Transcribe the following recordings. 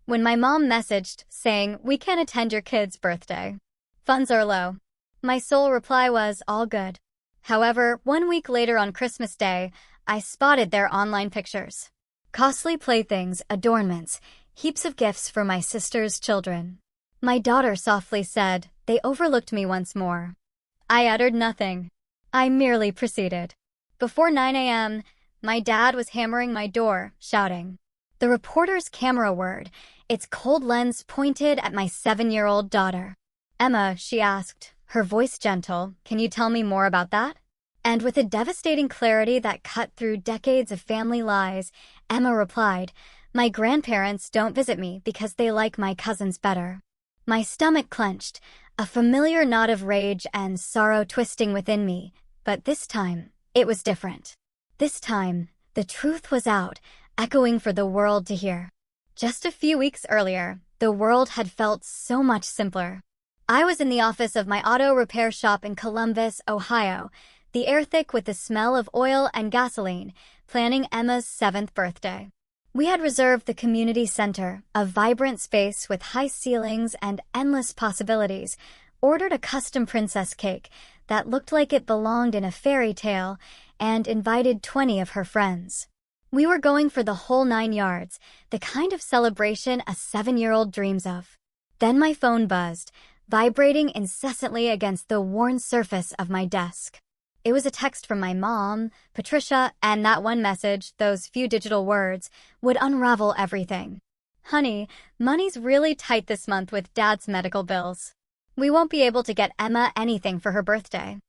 when my mom messaged saying, "We can't attend your kid's birthday. Funds are low." My sole reply was, "All good." However, 1 week later on Christmas Day, I spotted their online pictures. Costly playthings, adornments, heaps of gifts for my sister's children. My daughter softly said, "They overlooked me once more." I uttered nothing. I merely proceeded. Before 9 a.m., my dad was hammering my door, shouting. The reporter's camera word, its cold lens pointed at my 7-year-old daughter. "Emma," she asked, her voice gentle, "can you tell me more about that?" And with a devastating clarity that cut through decades of family lies, Emma replied, "My grandparents don't visit me because they like my cousins better." My stomach clenched, a familiar knot of rage and sorrow twisting within me, but this time, it was different. This time, the truth was out, echoing for the world to hear. Just a few weeks earlier, the world had felt so much simpler. I was in the office of my auto repair shop in Columbus, Ohio, the air thick with the smell of oil and gasoline, planning Emma's 7th birthday. We had reserved the community center, a vibrant space with high ceilings and endless possibilities, ordered a custom princess cake that looked like it belonged in a fairy tale, and invited 20 of her friends. We were going for the whole 9 yards, the kind of celebration a 7-year-old dreams of. Then my phone buzzed, vibrating incessantly against the worn surface of my desk. It was a text from my mom, Patricia, and that one message, those few digital words, would unravel everything. "Honey, money's really tight this month with Dad's medical bills. We won't be able to get Emma anything for her birthday.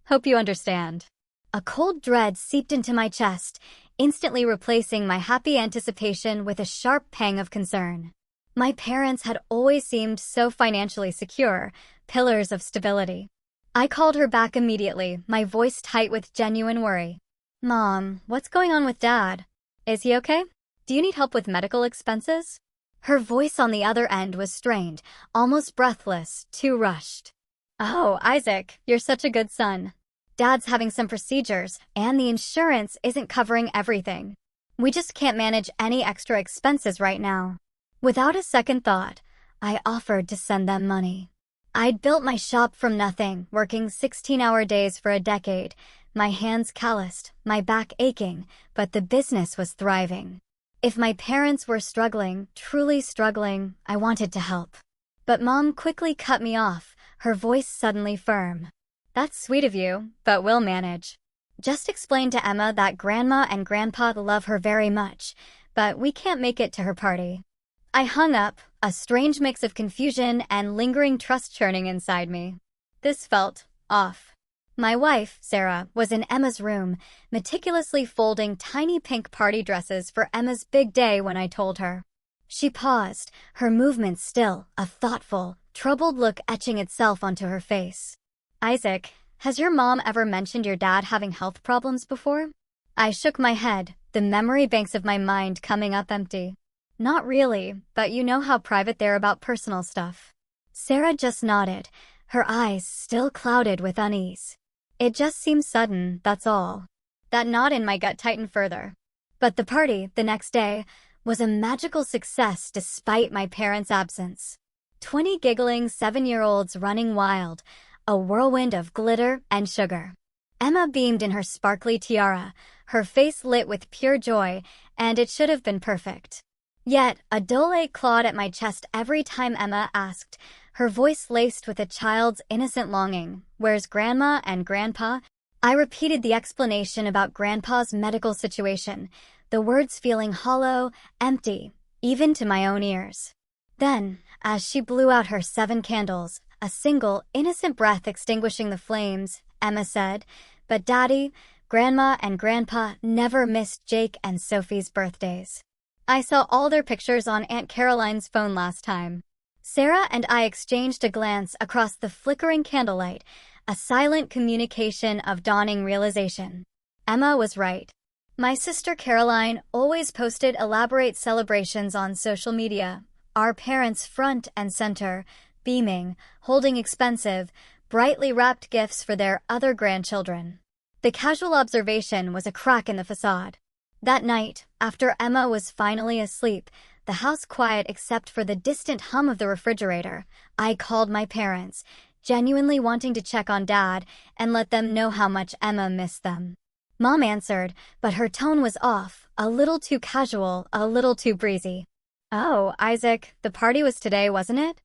Hope you understand." A cold dread seeped into my chest, instantly replacing my happy anticipation with a sharp pang of concern. My parents had always seemed so financially secure, pillars of stability. I called her back immediately, my voice tight with genuine worry. "Mom, what's going on with Dad? Is he okay? Do you need help with medical expenses?" Her voice on the other end was strained, almost breathless, too rushed. "Oh, Isaac, you're such a good son. Dad's having some procedures, and the insurance isn't covering everything. We just can't manage any extra expenses right now." Without a second thought, I offered to send them money. I'd built my shop from nothing, working 16-hour days for a decade, my hands calloused, my back aching, but the business was thriving. If my parents were struggling, truly struggling, I wanted to help. But Mom quickly cut me off, her voice suddenly firm. "That's sweet of you, but we'll manage. Just explain to Emma that Grandma and Grandpa love her very much, but we can't make it to her party." I hung up, a strange mix of confusion and lingering trust churning inside me. This felt off. My wife, Sarah, was in Emma's room, meticulously folding tiny pink party dresses for Emma's big day when I told her. She paused, her movements still, a thoughtful, troubled look etching itself onto her face. "Isaac, has your mom ever mentioned your dad having health problems before?" I shook my head, the memory banks of my mind coming up empty. "Not really, but you know how private they're about personal stuff." Sarah just nodded, her eyes still clouded with unease. "It just seems sudden, that's all." That knot in my gut tightened further. But the party, the next day, was a magical success despite my parents' absence. 20 giggling 7-year-olds running wild, a whirlwind of glitter and sugar. Emma beamed in her sparkly tiara, her face lit with pure joy, and it should have been perfect. Yet, a dull ache clawed at my chest every time Emma asked, her voice laced with a child's innocent longing, "Where's Grandma and Grandpa?" I repeated the explanation about Grandpa's medical situation, the words feeling hollow, empty, even to my own ears. Then, as she blew out her 7 candles, a single, innocent breath extinguishing the flames, Emma said, "But Daddy, Grandma and Grandpa never missed Jake and Sophie's birthdays. I saw all their pictures on Aunt Caroline's phone last time." Sarah and I exchanged a glance across the flickering candlelight, a silent communication of dawning realization. Emma was right. My sister Caroline always posted elaborate celebrations on social media, our parents front and center, beaming, holding expensive, brightly wrapped gifts for their other grandchildren. The casual observation was a crack in the facade. That night, after Emma was finally asleep, the house quiet except for the distant hum of the refrigerator, I called my parents, genuinely wanting to check on Dad and let them know how much Emma missed them. Mom answered, but her tone was off, a little too casual, a little too breezy. "Oh, Isaac, the party was today, wasn't it?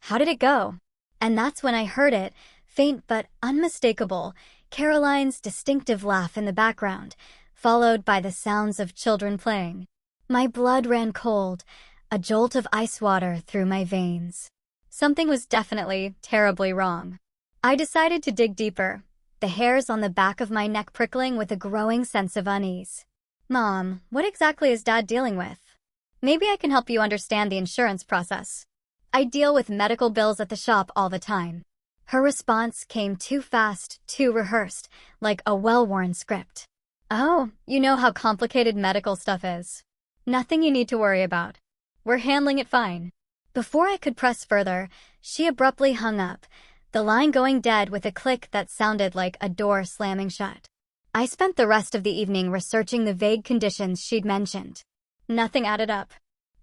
How did it go?" And that's when I heard it, faint but unmistakable, Caroline's distinctive laugh in the background, followed by the sounds of children playing. My blood ran cold, a jolt of ice water through my veins. Something was definitely terribly wrong. I decided to dig deeper, the hairs on the back of my neck prickling with a growing sense of unease. "Mom, what exactly is Dad dealing with? Maybe I can help you understand the insurance process. I deal with medical bills at the shop all the time." Her response came too fast, too rehearsed, like a well-worn script. "Oh, you know how complicated medical stuff is. Nothing you need to worry about. We're handling it fine." Before I could press further, she abruptly hung up, the line going dead with a click that sounded like a door slamming shut. I spent the rest of the evening researching the vague conditions she'd mentioned. Nothing added up.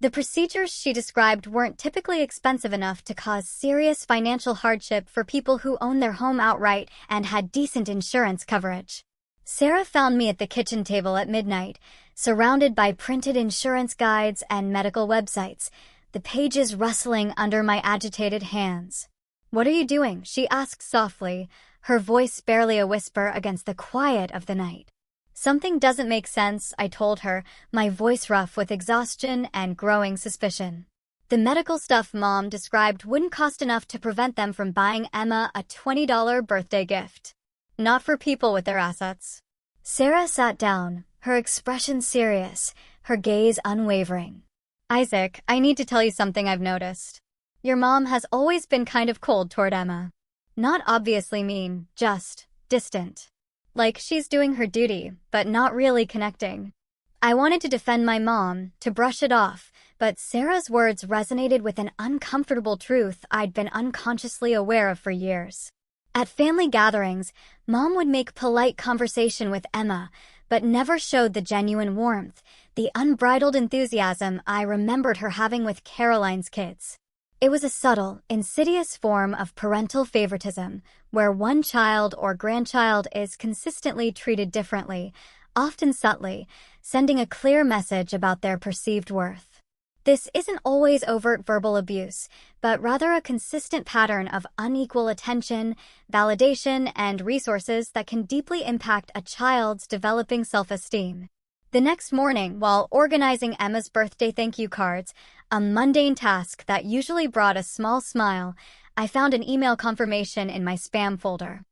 The procedures she described weren't typically expensive enough to cause serious financial hardship for people who own their home outright and had decent insurance coverage. Sarah found me at the kitchen table at midnight, surrounded by printed insurance guides and medical websites, the pages rustling under my agitated hands. "What are you doing?" she asked softly, her voice barely a whisper against the quiet of the night. "Something doesn't make sense," I told her, my voice rough with exhaustion and growing suspicion. "The medical stuff Mom described wouldn't cost enough to prevent them from buying Emma a $20 birthday gift. Not for people with their assets." Sarah sat down, her expression serious, her gaze unwavering. "Isaac, I need to tell you something I've noticed. Your mom has always been kind of cold toward Emma. Not obviously mean, just distant. Like she's doing her duty, but not really connecting." I wanted to defend my mom, to brush it off, but Sarah's words resonated with an uncomfortable truth I'd been unconsciously aware of for years. At family gatherings, Mom would make polite conversation with Emma, but never showed the genuine warmth, the unbridled enthusiasm I remembered her having with Caroline's kids. It was a subtle, insidious form of parental favoritism, where one child or grandchild is consistently treated differently, often subtly, sending a clear message about their perceived worth. This isn't always overt verbal abuse, but rather a consistent pattern of unequal attention, validation, and resources that can deeply impact a child's developing self-esteem. The next morning, while organizing Emma's birthday thank you cards, a mundane task that usually brought a small smile, I found an email confirmation in my spam folder.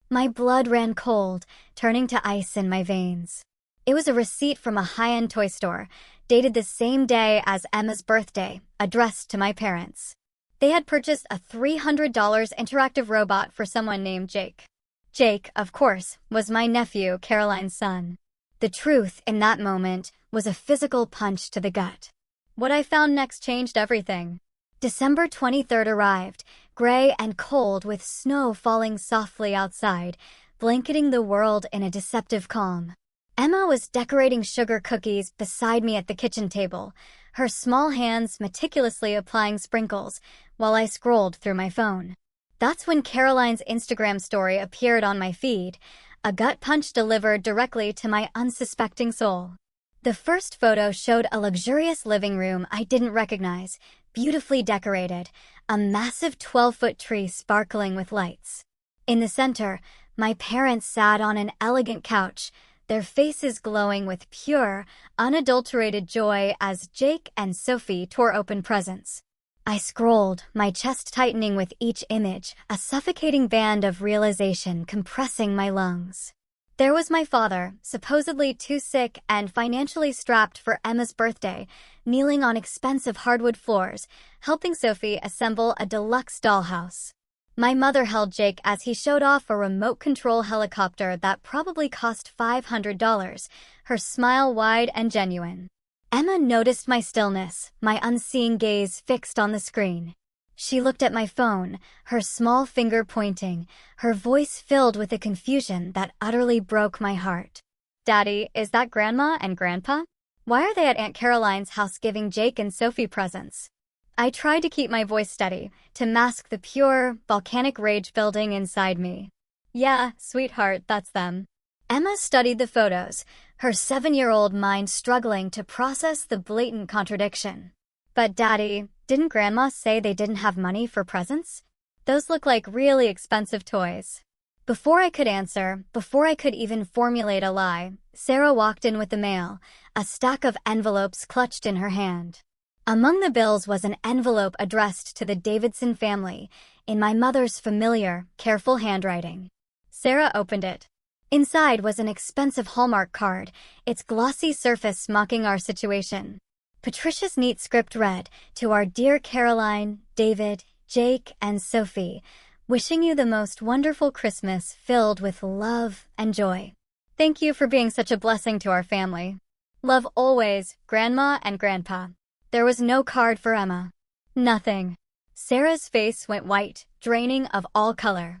My blood ran cold, turning to ice in my veins. It was a receipt from a high-end toy store, dated the same day as Emma's birthday, addressed to my parents. They had purchased a $300 interactive robot for someone named Jake. Jake, of course, was my nephew, Caroline's son. The truth, in that moment, was a physical punch to the gut. What I found next changed everything. December 23rd arrived, gray and cold with snow falling softly outside, blanketing the world in a deceptive calm. Emma was decorating sugar cookies beside me at the kitchen table, her small hands meticulously applying sprinkles, while I scrolled through my phone. That's when Caroline's Instagram story appeared on my feed, a gut punch delivered directly to my unsuspecting soul. The first photo showed a luxurious living room I didn't recognize, beautifully decorated, a massive 12-foot tree sparkling with lights. In the center, my parents sat on an elegant couch, their faces glowing with pure, unadulterated joy as Jake and Sophie tore open presents. I scrolled, my chest tightening with each image, a suffocating band of realization compressing my lungs. There was my father, supposedly too sick and financially strapped for Emma's birthday, kneeling on expensive hardwood floors, helping Sophie assemble a deluxe dollhouse. My mother held Jake as he showed off a remote control helicopter that probably cost $500, her smile wide and genuine. Emma noticed my stillness, my unseeing gaze fixed on the screen. She looked at my phone, her small finger pointing, her voice filled with a confusion that utterly broke my heart. "Daddy, is that Grandma and Grandpa?" Why are they at Aunt Caroline's house giving Jake and Sophie presents? I tried to keep my voice steady, to mask the pure, volcanic rage building inside me. Yeah, sweetheart, that's them. Emma studied the photos, her 7-year-old mind struggling to process the blatant contradiction. But Daddy, didn't Grandma say they didn't have money for presents? Those look like really expensive toys. Before I could answer, before I could even formulate a lie, Sarah walked in with the mail, a stack of envelopes clutched in her hand. Among the bills was an envelope addressed to the Davidson family, in my mother's familiar, careful handwriting. Sarah opened it. Inside was an expensive Hallmark card, its glossy surface mocking our situation. Patricia's neat script read, "To our dear Caroline, David, Jake, and Sophie, wishing you the most wonderful Christmas filled with love and joy. Thank you for being such a blessing to our family. Love always, Grandma and Grandpa." There was no card for Emma. Nothing. Sarah's face went white, draining of all color.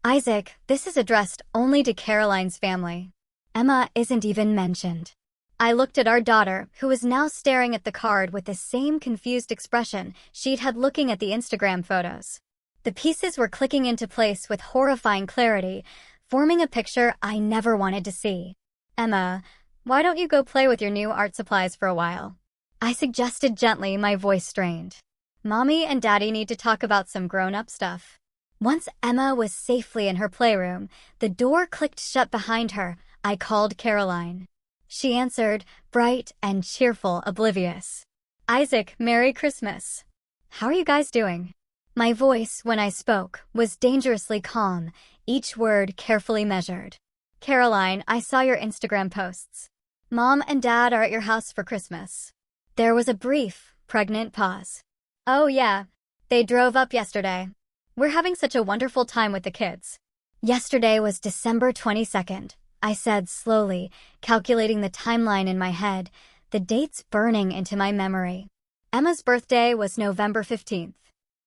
"Isaac, this is addressed only to Caroline's family. Emma isn't even mentioned." I looked at our daughter, who was now staring at the card with the same confused expression she'd had looking at the Instagram photos. The pieces were clicking into place with horrifying clarity, forming a picture I never wanted to see. "Emma, why don't you go play with your new art supplies for a while?" I suggested gently, my voice strained. "Mommy and Daddy need to talk about some grown-up stuff." Once Emma was safely in her playroom, the door clicked shut behind her. I called Caroline. She answered, bright and cheerful, oblivious. "Isaac, Merry Christmas. How are you guys doing?" My voice, when I spoke, was dangerously calm, each word carefully measured. "Caroline, I saw your Instagram posts. Mom and Dad are at your house for Christmas." There was a brief, pregnant pause. "Oh yeah, they drove up yesterday. We're having such a wonderful time with the kids." Yesterday was December 22nd, I said slowly, calculating the timeline in my head, the dates burning into my memory. Emma's birthday was November 15th.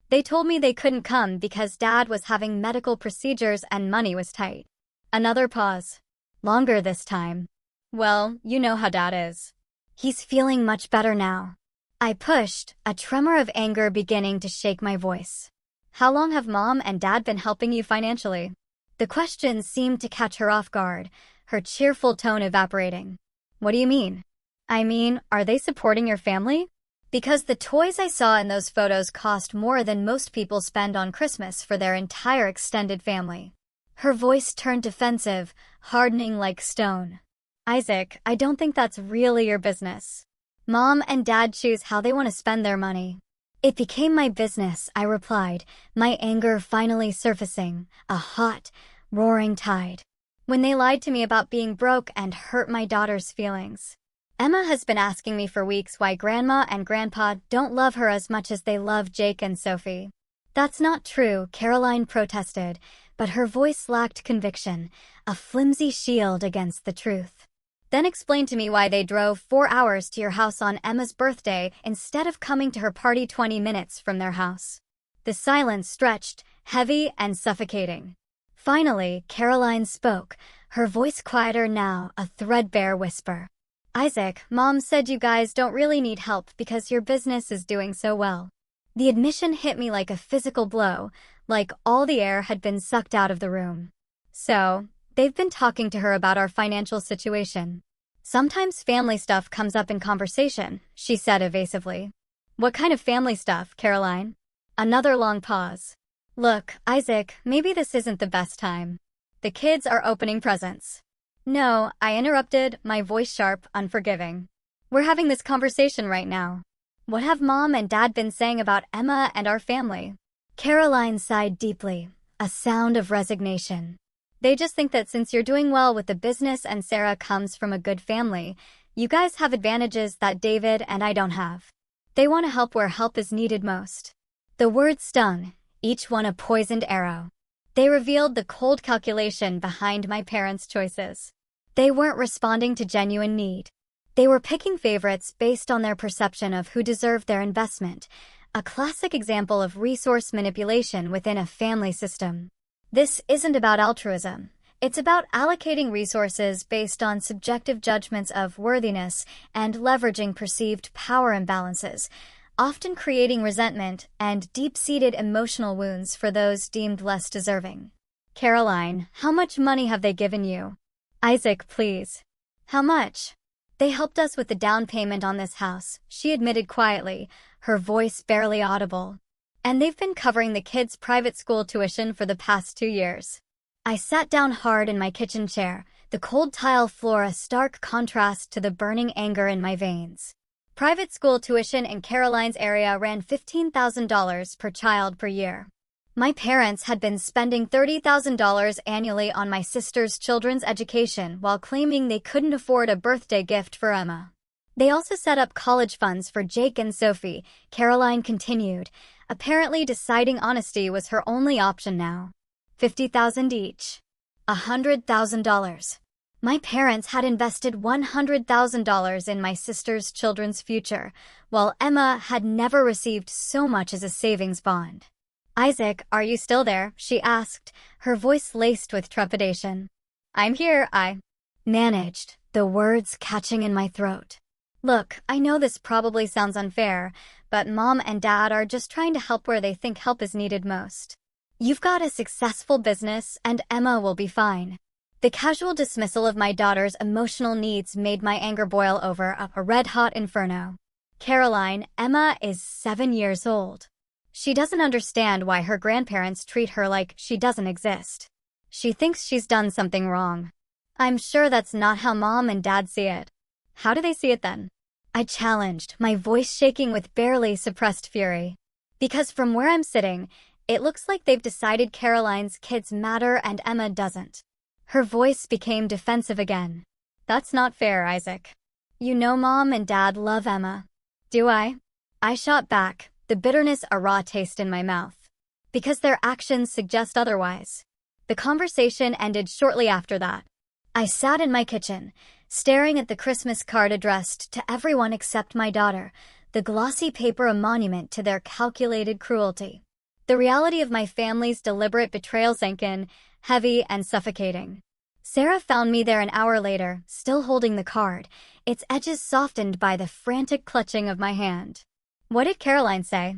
They told me they couldn't come because Dad was having medical procedures and money was tight. Another pause. Longer this time. "Well, you know how Dad is. He's feeling much better now." I pushed, a tremor of anger beginning to shake my voice. "How long have Mom and Dad been helping you financially?" The question seemed to catch her off guard, her cheerful tone evaporating. "What do you mean?" "I mean, are they supporting your family? Because the toys I saw in those photos cost more than most people spend on Christmas for their entire extended family." Her voice turned defensive, hardening like stone. "Isaac, I don't think that's really your business. Mom and Dad choose how they want to spend their money." "It became my business," I replied, my anger finally surfacing, a hot, roaring tide. "When they lied to me about being broke and hurt my daughter's feelings. Emma has been asking me for weeks why Grandma and Grandpa don't love her as much as they love Jake and Sophie." "That's not true," Caroline protested, but her voice lacked conviction, a flimsy shield against the truth. "Then explain to me why they drove 4 hours to your house on Emma's birthday instead of coming to her party 20 minutes from their house." The silence stretched, heavy and suffocating. Finally, Caroline spoke, her voice quieter now, a threadbare whisper. "Isaac, Mom said you guys don't really need help because your business is doing so well." The admission hit me like a physical blow, like all the air had been sucked out of the room. "So, they've been talking to her about our financial situation. Sometimes family stuff comes up in conversation," she said evasively. "What kind of family stuff, Caroline?" Another long pause. "Look, Isaac, maybe this isn't the best time. The kids are opening presents." "No," I interrupted, my voice sharp, unforgiving. "We're having this conversation right now. What have Mom and Dad been saying about Emma and our family?" Caroline sighed deeply, a sound of resignation. "They just think that since you're doing well with the business and Sarah comes from a good family, you guys have advantages that David and I don't have. They want to help where help is needed most." The words stung, each one a poisoned arrow. They revealed the cold calculation behind my parents' choices. They weren't responding to genuine need. They were picking favorites based on their perception of who deserved their investment, a classic example of resource manipulation within a family system. This isn't about altruism. It's about allocating resources based on subjective judgments of worthiness and leveraging perceived power imbalances, often creating resentment and deep-seated emotional wounds for those deemed less deserving. Caroline, how much money have they given you? Isaac, please. How much? They helped us with the down payment on this house, she admitted quietly, her voice barely audible. And they've been covering the kids' private school tuition for the past 2 years. I sat down hard in my kitchen chair, the cold tile floor a stark contrast to the burning anger in my veins. Private school tuition in Caroline's area ran $15,000 per child per year. My parents had been spending $30,000 annually on my sister's children's education while claiming they couldn't afford a birthday gift for Emma. They also set up college funds for Jake and Sophie, Caroline continued, apparently deciding honesty was her only option now. $50,000 each. $100,000. My parents had invested $100,000 in my sister's children's future, while Emma had never received so much as a savings bond. Isaac, are you still there? She asked, her voice laced with trepidation. I'm here, I managed, the words catching in my throat. Look, I know this probably sounds unfair, but Mom and Dad are just trying to help where they think help is needed most. You've got a successful business, and Emma will be fine. The casual dismissal of my daughter's emotional needs made my anger boil over a red-hot inferno. Caroline, Emma is 7 years old. She doesn't understand why her grandparents treat her like she doesn't exist. She thinks she's done something wrong. I'm sure that's not how Mom and Dad see it. How do they see it then? I challenged, my voice shaking with barely suppressed fury. Because from where I'm sitting, it looks like they've decided Caroline's kids matter and Emma doesn't. Her voice became defensive again. That's not fair, Isaac. You know Mom and Dad love Emma. Do I? I shot back, the bitterness a raw taste in my mouth. Because their actions suggest otherwise. The conversation ended shortly after that. I sat in my kitchen, staring at the Christmas card addressed to everyone except my daughter, the glossy paper a monument to their calculated cruelty. The reality of my family's deliberate betrayal sank in, heavy and suffocating. Sarah found me there an hour later, still holding the card, its edges softened by the frantic clutching of my hand. What did Caroline say?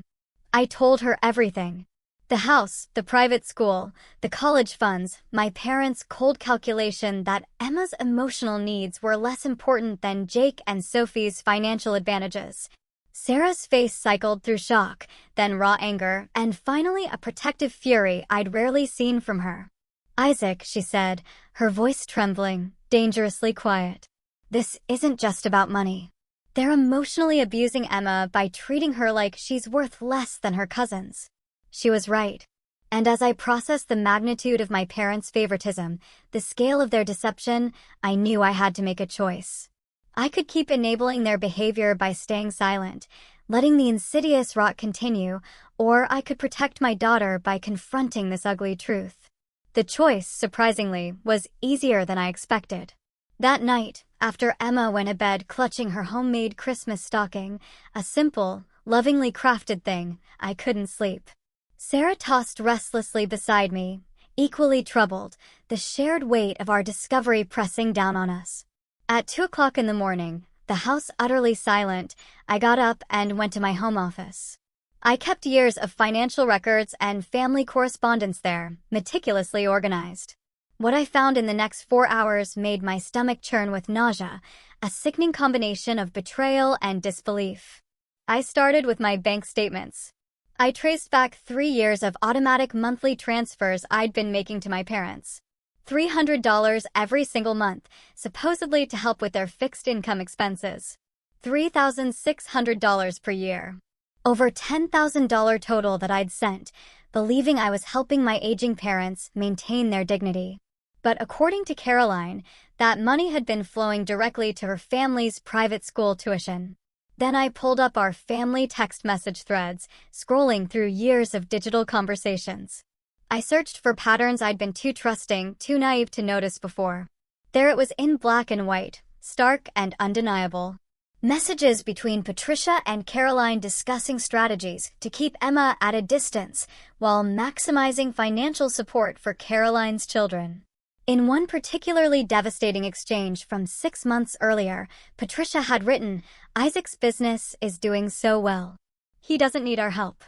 I told her everything. The house, the private school, the college funds, my parents' cold calculation that Emma's emotional needs were less important than Jake and Sophie's financial advantages. Sarah's face cycled through shock, then raw anger, and finally a protective fury I'd rarely seen from her. Isaac, she said, her voice trembling, dangerously quiet. This isn't just about money. They're emotionally abusing Emma by treating her like she's worth less than her cousins. She was right. And as I processed the magnitude of my parents' favoritism, the scale of their deception, I knew I had to make a choice. I could keep enabling their behavior by staying silent, letting the insidious rot continue, or I could protect my daughter by confronting this ugly truth. The choice, surprisingly, was easier than I expected. That night, after Emma went to bed clutching her homemade Christmas stocking, a simple, lovingly crafted thing, I couldn't sleep. Sarah tossed restlessly beside me, equally troubled, the shared weight of our discovery pressing down on us. At 2 o'clock in the morning, the house utterly silent, I got up and went to my home office. I kept years of financial records and family correspondence there, meticulously organized. What I found in the next 4 hours made my stomach churn with nausea, a sickening combination of betrayal and disbelief. I started with my bank statements. I traced back 3 years of automatic monthly transfers I'd been making to my parents. $300 every single month, supposedly to help with their fixed income expenses. $3,600 per year. Over $10,000 total that I'd sent, believing I was helping my aging parents maintain their dignity. But according to Caroline, that money had been flowing directly to her family's private school tuition. Then I pulled up our family text message threads, scrolling through years of digital conversations. I searched for patterns I'd been too trusting, too naive to notice before. There it was in black and white, stark and undeniable. Messages between Patricia and Caroline discussing strategies to keep Emma at a distance while maximizing financial support for Caroline's children. In one particularly devastating exchange from 6 months earlier, Patricia had written, "Isaac's business is doing so well. He doesn't need our help.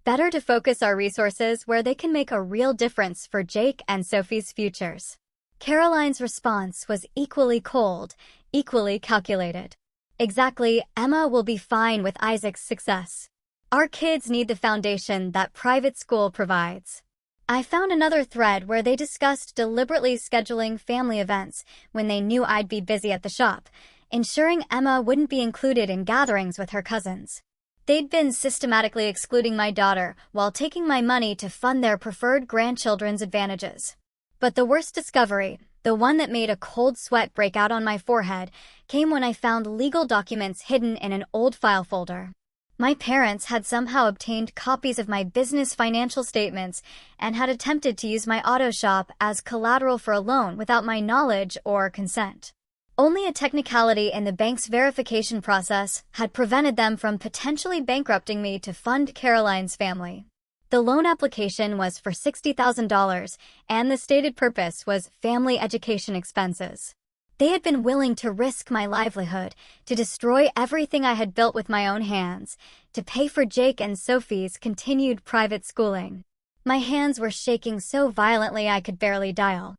Better to focus our resources where they can make a real difference for Jake and Sophie's futures." Caroline's response was equally cold, equally calculated. "Exactly, Emma will be fine with Isaac's success. Our kids need the foundation that private school provides." I found another thread where they discussed deliberately scheduling family events when they knew I'd be busy at the shop, ensuring Emma wouldn't be included in gatherings with her cousins. They'd been systematically excluding my daughter while taking my money to fund their preferred grandchildren's advantages. But the worst discovery, the one that made a cold sweat break out on my forehead, came when I found legal documents hidden in an old file folder. My parents had somehow obtained copies of my business financial statements and had attempted to use my auto shop as collateral for a loan without my knowledge or consent. Only a technicality in the bank's verification process had prevented them from potentially bankrupting me to fund Caroline's family. The loan application was for $60,000, and the stated purpose was family education expenses. They had been willing to risk my livelihood, to destroy everything I had built with my own hands, to pay for Jake and Sophie's continued private schooling. My hands were shaking so violently I could barely dial.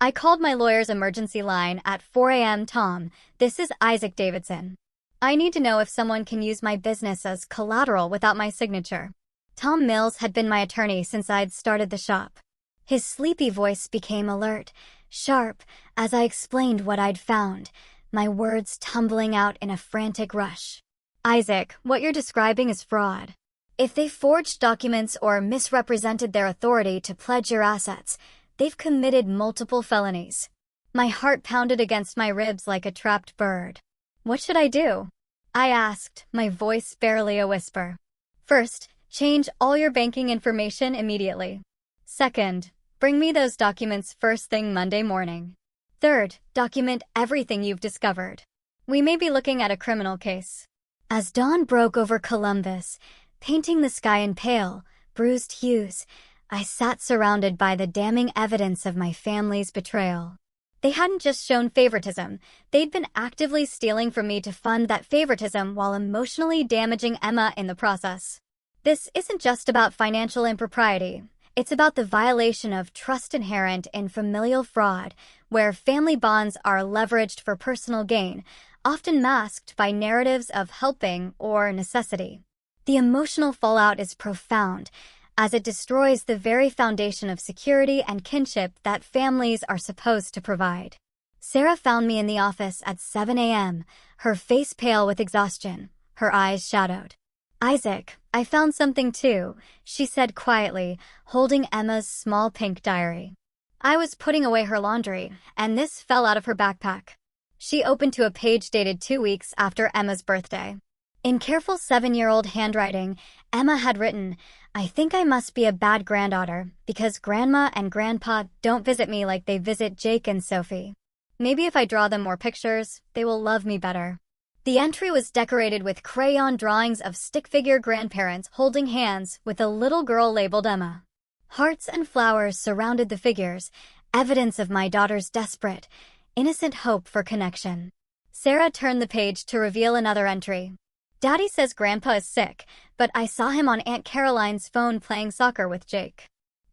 I called my lawyer's emergency line at 4 a.m. "Tom, this is Isaac Davidson. I need to know if someone can use my business as collateral without my signature." Tom Mills had been my attorney since I'd started the shop. His sleepy voice became alert, sharp, as I explained what I'd found, my words tumbling out in a frantic rush. "Isaac, what you're describing is fraud. If they forged documents or misrepresented their authority to pledge your assets, they've committed multiple felonies." My heart pounded against my ribs like a trapped bird. "What should I do?" I asked, my voice barely a whisper. "First, change all your banking information immediately. Second, bring me those documents first thing Monday morning. Third, document everything you've discovered. We may be looking at a criminal case." As dawn broke over Columbus, painting the sky in pale, bruised hues, I sat surrounded by the damning evidence of my family's betrayal. They hadn't just shown favoritism, they'd been actively stealing from me to fund that favoritism while emotionally damaging Emma in the process. This isn't just about financial impropriety. It's about the violation of trust inherent in familial fraud, where family bonds are leveraged for personal gain, often masked by narratives of helping or necessity. The emotional fallout is profound, as it destroys the very foundation of security and kinship that families are supposed to provide. Sarah found me in the office at 7 a.m., her face pale with exhaustion, her eyes shadowed. "Isaac, I found something too," she said quietly, holding Emma's small pink diary. I was putting away her laundry, and this fell out of her backpack. She opened to a page dated 2 weeks after Emma's birthday. In careful 7-year-old handwriting, Emma had written, "I think I must be a bad granddaughter because Grandma and Grandpa don't visit me like they visit Jake and Sophie. Maybe if I draw them more pictures, they will love me better." The entry was decorated with crayon drawings of stick-figure grandparents holding hands with a little girl labeled Emma. Hearts and flowers surrounded the figures, evidence of my daughter's desperate, innocent hope for connection. Sarah turned the page to reveal another entry. "Daddy says Grandpa is sick, but I saw him on Aunt Caroline's phone playing soccer with Jake.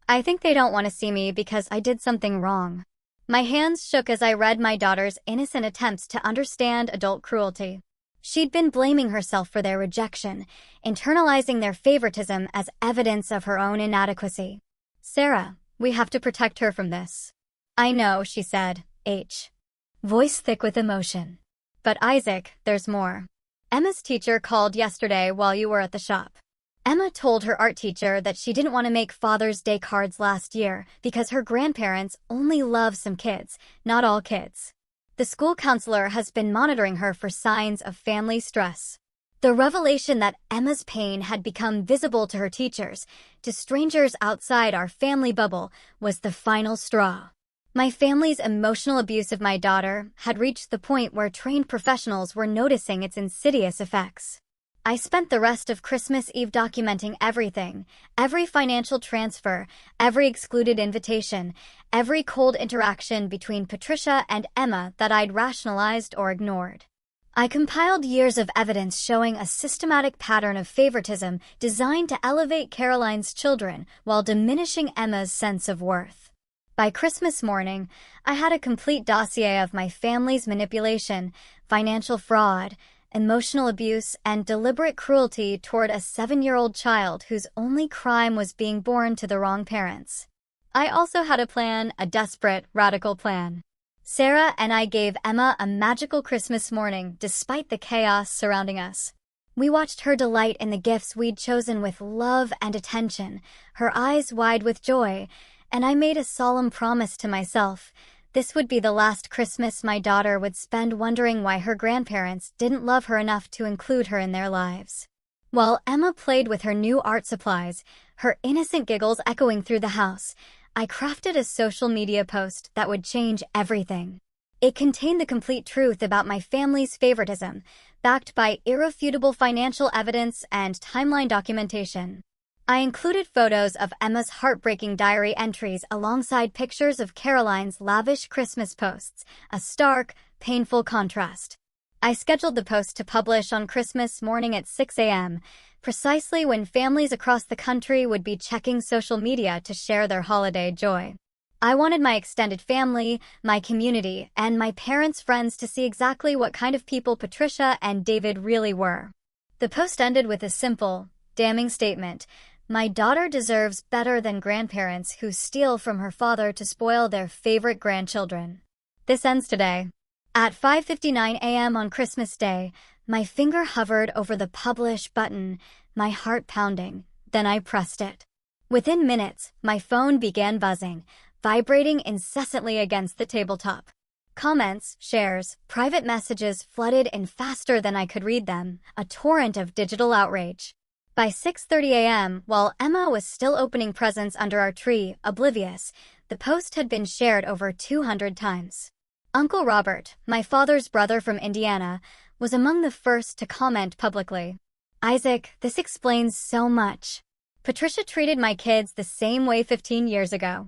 I think they don't want to see me because I did something wrong." My hands shook as I read my daughter's innocent attempts to understand adult cruelty. She'd been blaming herself for their rejection, internalizing their favoritism as evidence of her own inadequacy. "Sarah, we have to protect her from this." "I know," she said, voice thick with emotion. "But Isaac, there's more. Emma's teacher called yesterday while you were at the shop. Emma told her art teacher that she didn't want to make Father's Day cards last year because her grandparents only love some kids, not all kids. The school counselor has been monitoring her for signs of family stress." The revelation that Emma's pain had become visible to her teachers, to strangers outside our family bubble, was the final straw. My family's emotional abuse of my daughter had reached the point where trained professionals were noticing its insidious effects. I spent the rest of Christmas Eve documenting everything, every financial transfer, every excluded invitation, every cold interaction between Patricia and Emma that I'd rationalized or ignored. I compiled years of evidence showing a systematic pattern of favoritism designed to elevate Caroline's children while diminishing Emma's sense of worth. By Christmas morning, I had a complete dossier of my family's manipulation, financial fraud, emotional abuse, and deliberate cruelty toward a 7-year-old child whose only crime was being born to the wrong parents. I also had a plan, a desperate, radical plan. Sarah and I gave Emma a magical Christmas morning despite the chaos surrounding us. We watched her delight in the gifts we'd chosen with love and attention, her eyes wide with joy, and I made a solemn promise to myself. This would be the last Christmas my daughter would spend wondering why her grandparents didn't love her enough to include her in their lives. While Emma played with her new art supplies, her innocent giggles echoing through the house, I crafted a social media post that would change everything. It contained the complete truth about my family's favoritism, backed by irrefutable financial evidence and timeline documentation. I included photos of Emma's heartbreaking diary entries alongside pictures of Caroline's lavish Christmas posts, a stark, painful contrast. I scheduled the post to publish on Christmas morning at 6 a.m., precisely when families across the country would be checking social media to share their holiday joy. I wanted my extended family, my community, and my parents' friends to see exactly what kind of people Patricia and David really were. The post ended with a simple, damning statement: "My daughter deserves better than grandparents who steal from her father to spoil their favorite grandchildren." This ends today. At 5:59 a.m. on Christmas Day, my finger hovered over the publish button, my heart pounding. Then I pressed it. Within minutes, my phone began buzzing, vibrating incessantly against the tabletop. Comments, shares, private messages flooded in faster than I could read them, a torrent of digital outrage. By 6:30 a.m., while Emma was still opening presents under our tree, oblivious, the post had been shared over 200 times. Uncle Robert, my father's brother from Indiana, was among the first to comment publicly. "Isaac, this explains so much. Patricia treated my kids the same way 15 years ago."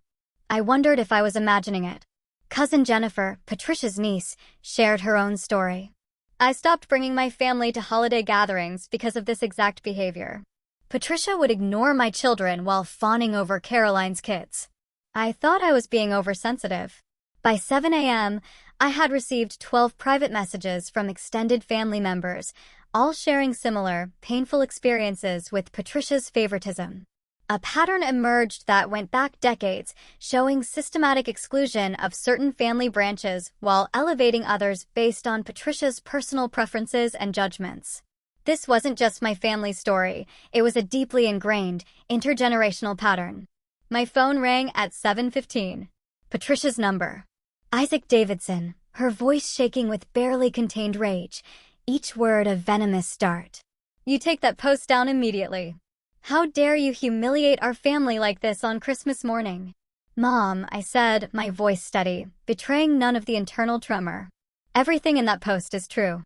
I wondered if I was imagining it. Cousin Jennifer, Patricia's niece, shared her own story. "I stopped bringing my family to holiday gatherings because of this exact behavior. Patricia would ignore my children while fawning over Caroline's kids. I thought I was being oversensitive." By 7 a.m., I had received 12 private messages from extended family members, all sharing similar, painful experiences with Patricia's favoritism. A pattern emerged that went back decades, showing systematic exclusion of certain family branches while elevating others based on Patricia's personal preferences and judgments. This wasn't just my family's story, it was a deeply ingrained, intergenerational pattern. My phone rang at 7:15. Patricia's number. Isaac Davidson, her voice shaking with barely contained rage, each word a venomous dart. "You take that post down immediately. How dare you humiliate our family like this on Christmas morning?" "Mom," I said, my voice steady, betraying none of the internal tremor. "Everything in that post is true.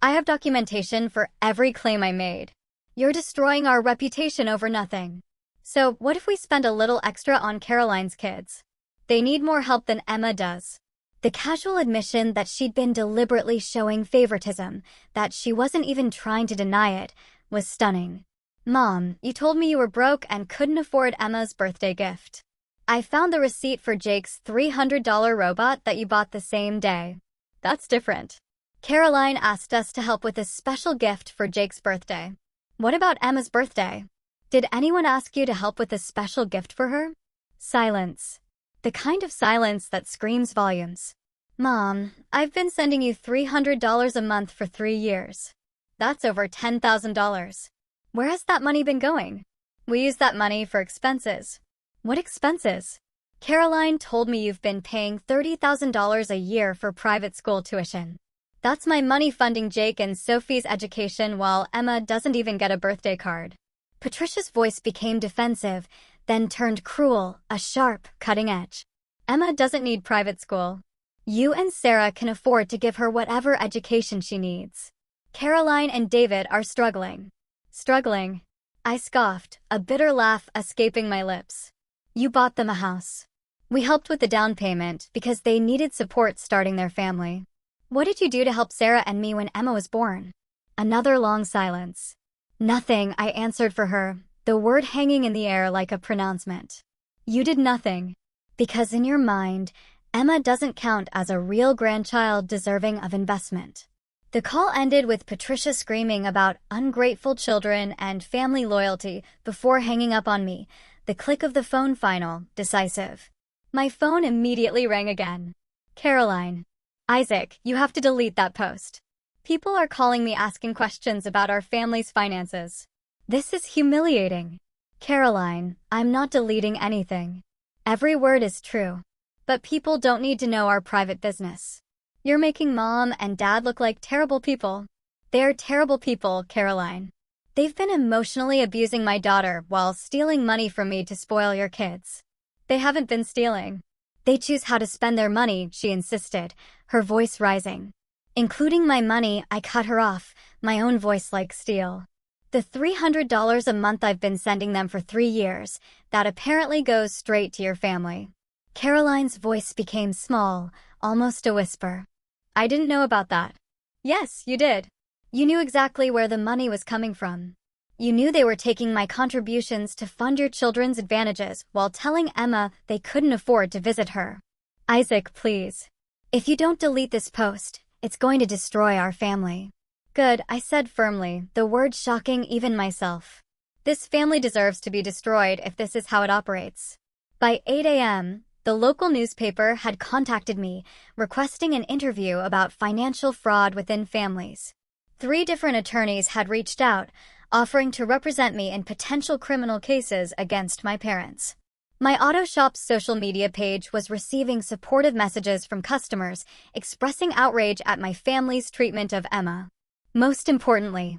I have documentation for every claim I made. You're destroying our reputation over nothing. So what if we spend a little extra on Caroline's kids? They need more help than Emma does." The casual admission that she'd been deliberately showing favoritism, that she wasn't even trying to deny it, was stunning. "Mom, you told me you were broke and couldn't afford Emma's birthday gift. I found the receipt for Jake's $300 robot that you bought the same day. That's different. Caroline asked us to help with a special gift for Jake's birthday. What about Emma's birthday? Did anyone ask you to help with a special gift for her?" Silence. The kind of silence that screams volumes. "Mom, I've been sending you $300 a month for 3 years. That's over $10,000. Where has that money been going?" "We use that money for expenses." "What expenses?" "Caroline told me you've been paying $30,000 a year for private school tuition. That's my money funding Jake and Sophie's education while Emma doesn't even get a birthday card." Patricia's voice became defensive, then turned cruel, a sharp, cutting edge. "Emma doesn't need private school. You and Sarah can afford to give her whatever education she needs. Caroline and David are struggling. Struggling? I scoffed, a bitter laugh escaping my lips. You bought them a house. We helped with the down payment because they needed support starting their family. What did you do to help Sarah and me when Emma was born? Another long silence. Nothing, I answered for her, the word hanging in the air like a pronouncement. You did nothing. Because in your mind, Emma doesn't count as a real grandchild deserving of investment. The call ended with Patricia screaming about ungrateful children and family loyalty before hanging up on me, the click of the phone final, decisive. My phone immediately rang again. Caroline. Isaac, you have to delete that post. People are calling me asking questions about our family's finances. This is humiliating. Caroline, I'm not deleting anything. Every word is true. But people don't need to know our private business. You're making Mom and Dad look like terrible people. They're terrible people, Caroline. They've been emotionally abusing my daughter while stealing money from me to spoil your kids. They haven't been stealing. They choose how to spend their money, she insisted, her voice rising. Including my money, I cut her off, my own voice like steel. The $300 a month I've been sending them for 3 years, that apparently goes straight to your family. Caroline's voice became small, almost a whisper. I didn't know about that. Yes, you did. You knew exactly where the money was coming from. You knew they were taking my contributions to fund your children's advantages while telling Emma they couldn't afford to visit her. Isaac, please. If you don't delete this post, it's going to destroy our family. Good, I said firmly, the word shocking even myself. This family deserves to be destroyed if this is how it operates. By 8 a.m., the local newspaper had contacted me, requesting an interview about financial fraud within families. 3 different attorneys had reached out, offering to represent me in potential criminal cases against my parents. My auto shop's social media page was receiving supportive messages from customers expressing outrage at my family's treatment of Emma. Most importantly,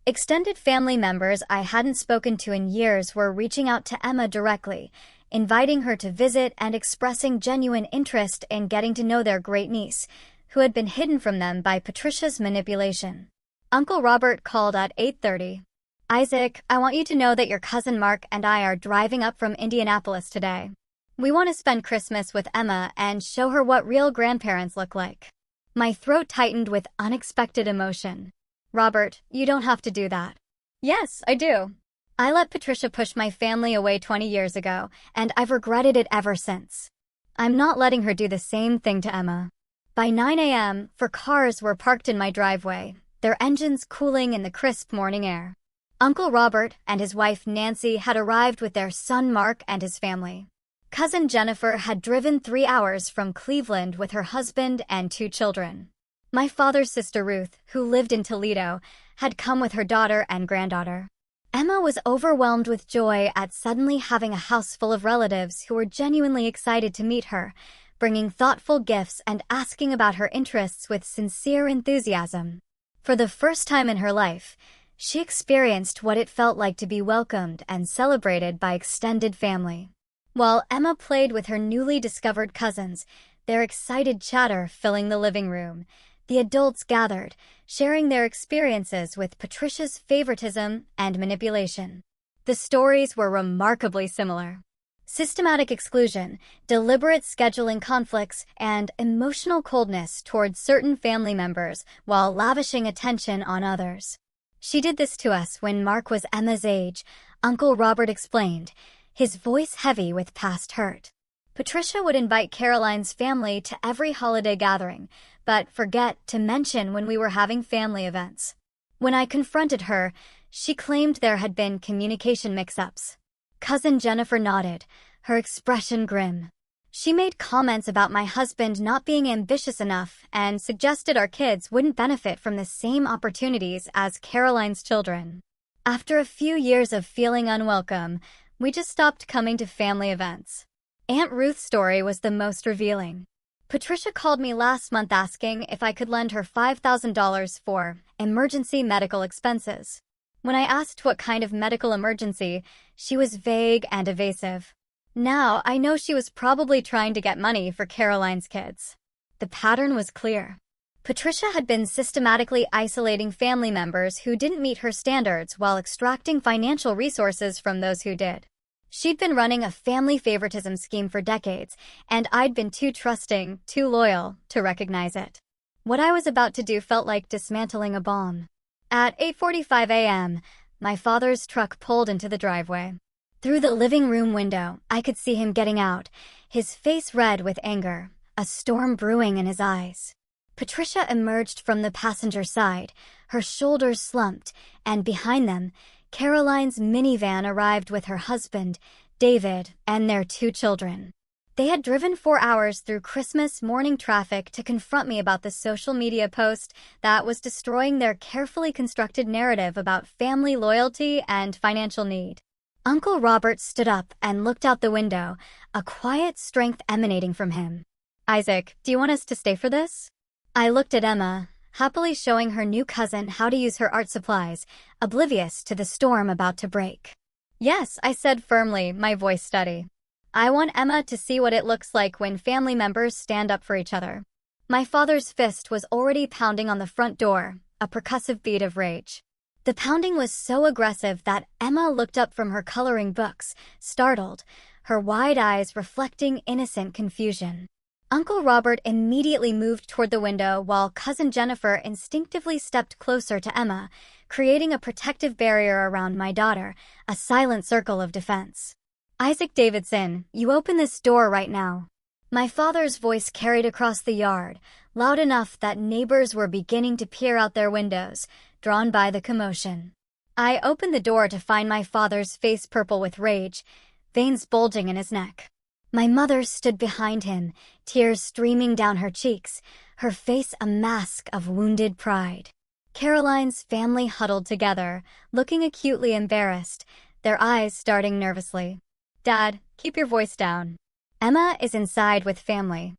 extended family members I hadn't spoken to in years were reaching out to Emma directly, inviting her to visit and expressing genuine interest in getting to know their great niece, who had been hidden from them by Patricia's manipulation. Uncle Robert called at 8:30. Isaac, I want you to know that your cousin Mark and I are driving up from Indianapolis today. We want to spend Christmas with Emma and show her what real grandparents look like. My throat tightened with unexpected emotion. Robert, you don't have to do that. Yes, I do. I let Patricia push my family away 20 years ago, and I've regretted it ever since. I'm not letting her do the same thing to Emma. By 9 a.m., 4 cars were parked in my driveway, their engines cooling in the crisp morning air. Uncle Robert and his wife Nancy had arrived with their son Mark and his family. Cousin Jennifer had driven 3 hours from Cleveland with her husband and 2 children. My father's sister Ruth, who lived in Toledo, had come with her daughter and granddaughter. Emma was overwhelmed with joy at suddenly having a house full of relatives who were genuinely excited to meet her, bringing thoughtful gifts and asking about her interests with sincere enthusiasm. For the first time in her life, she experienced what it felt like to be welcomed and celebrated by extended family. While Emma played with her newly discovered cousins, their excited chatter filling the living room, the adults gathered, sharing their experiences with Patricia's favoritism and manipulation. The stories were remarkably similar. Systematic exclusion, deliberate scheduling conflicts, and emotional coldness towards certain family members while lavishing attention on others. She did this to us when Mark was Emma's age, Uncle Robert explained, his voice heavy with past hurt. Patricia would invite Caroline's family to every holiday gathering, but forget to mention when we were having family events. When I confronted her, she claimed there had been communication mix-ups. Cousin Jennifer nodded, her expression grim. She made comments about my husband not being ambitious enough and suggested our kids wouldn't benefit from the same opportunities as Caroline's children. After a few years of feeling unwelcome, we just stopped coming to family events. Aunt Ruth's story was the most revealing. Patricia called me last month asking if I could lend her $5,000 for emergency medical expenses. When I asked what kind of medical emergency, she was vague and evasive. Now, I know she was probably trying to get money for Caroline's kids. The pattern was clear. Patricia had been systematically isolating family members who didn't meet her standards while extracting financial resources from those who did. She'd been running a family favoritism scheme for decades, and I'd been too trusting, too loyal, to recognize it. What I was about to do felt like dismantling a bomb. At 8:45 a.m., my father's truck pulled into the driveway. Through the living room window, I could see him getting out, his face red with anger, a storm brewing in his eyes. Patricia emerged from the passenger side, her shoulders slumped, and behind them, Caroline's minivan arrived with her husband, David, and their 2 children. They had driven 4 hours through Christmas morning traffic to confront me about the social media post that was destroying their carefully constructed narrative about family loyalty and financial need. Uncle Robert stood up and looked out the window, a quiet strength emanating from him. "Isaac, do you want us to stay for this?" I looked at Emma, happily showing her new cousin how to use her art supplies, oblivious to the storm about to break. "Yes," I said firmly, my voice steady. "I want Emma to see what it looks like when family members stand up for each other." My father's fist was already pounding on the front door, a percussive beat of rage. The pounding was so aggressive that Emma looked up from her coloring books, startled, her wide eyes reflecting innocent confusion. Uncle Robert immediately moved toward the window while Cousin Jennifer instinctively stepped closer to Emma, creating a protective barrier around my daughter, a silent circle of defense. "Isaac Davidson, you open this door right now." My father's voice carried across the yard, loud enough that neighbors were beginning to peer out their windows, drawn by the commotion. I opened the door to find my father's face purple with rage, veins bulging in his neck. My mother stood behind him, tears streaming down her cheeks, her face a mask of wounded pride. Caroline's family huddled together, looking acutely embarrassed, their eyes starting nervously. "Dad, keep your voice down. Emma is inside with family."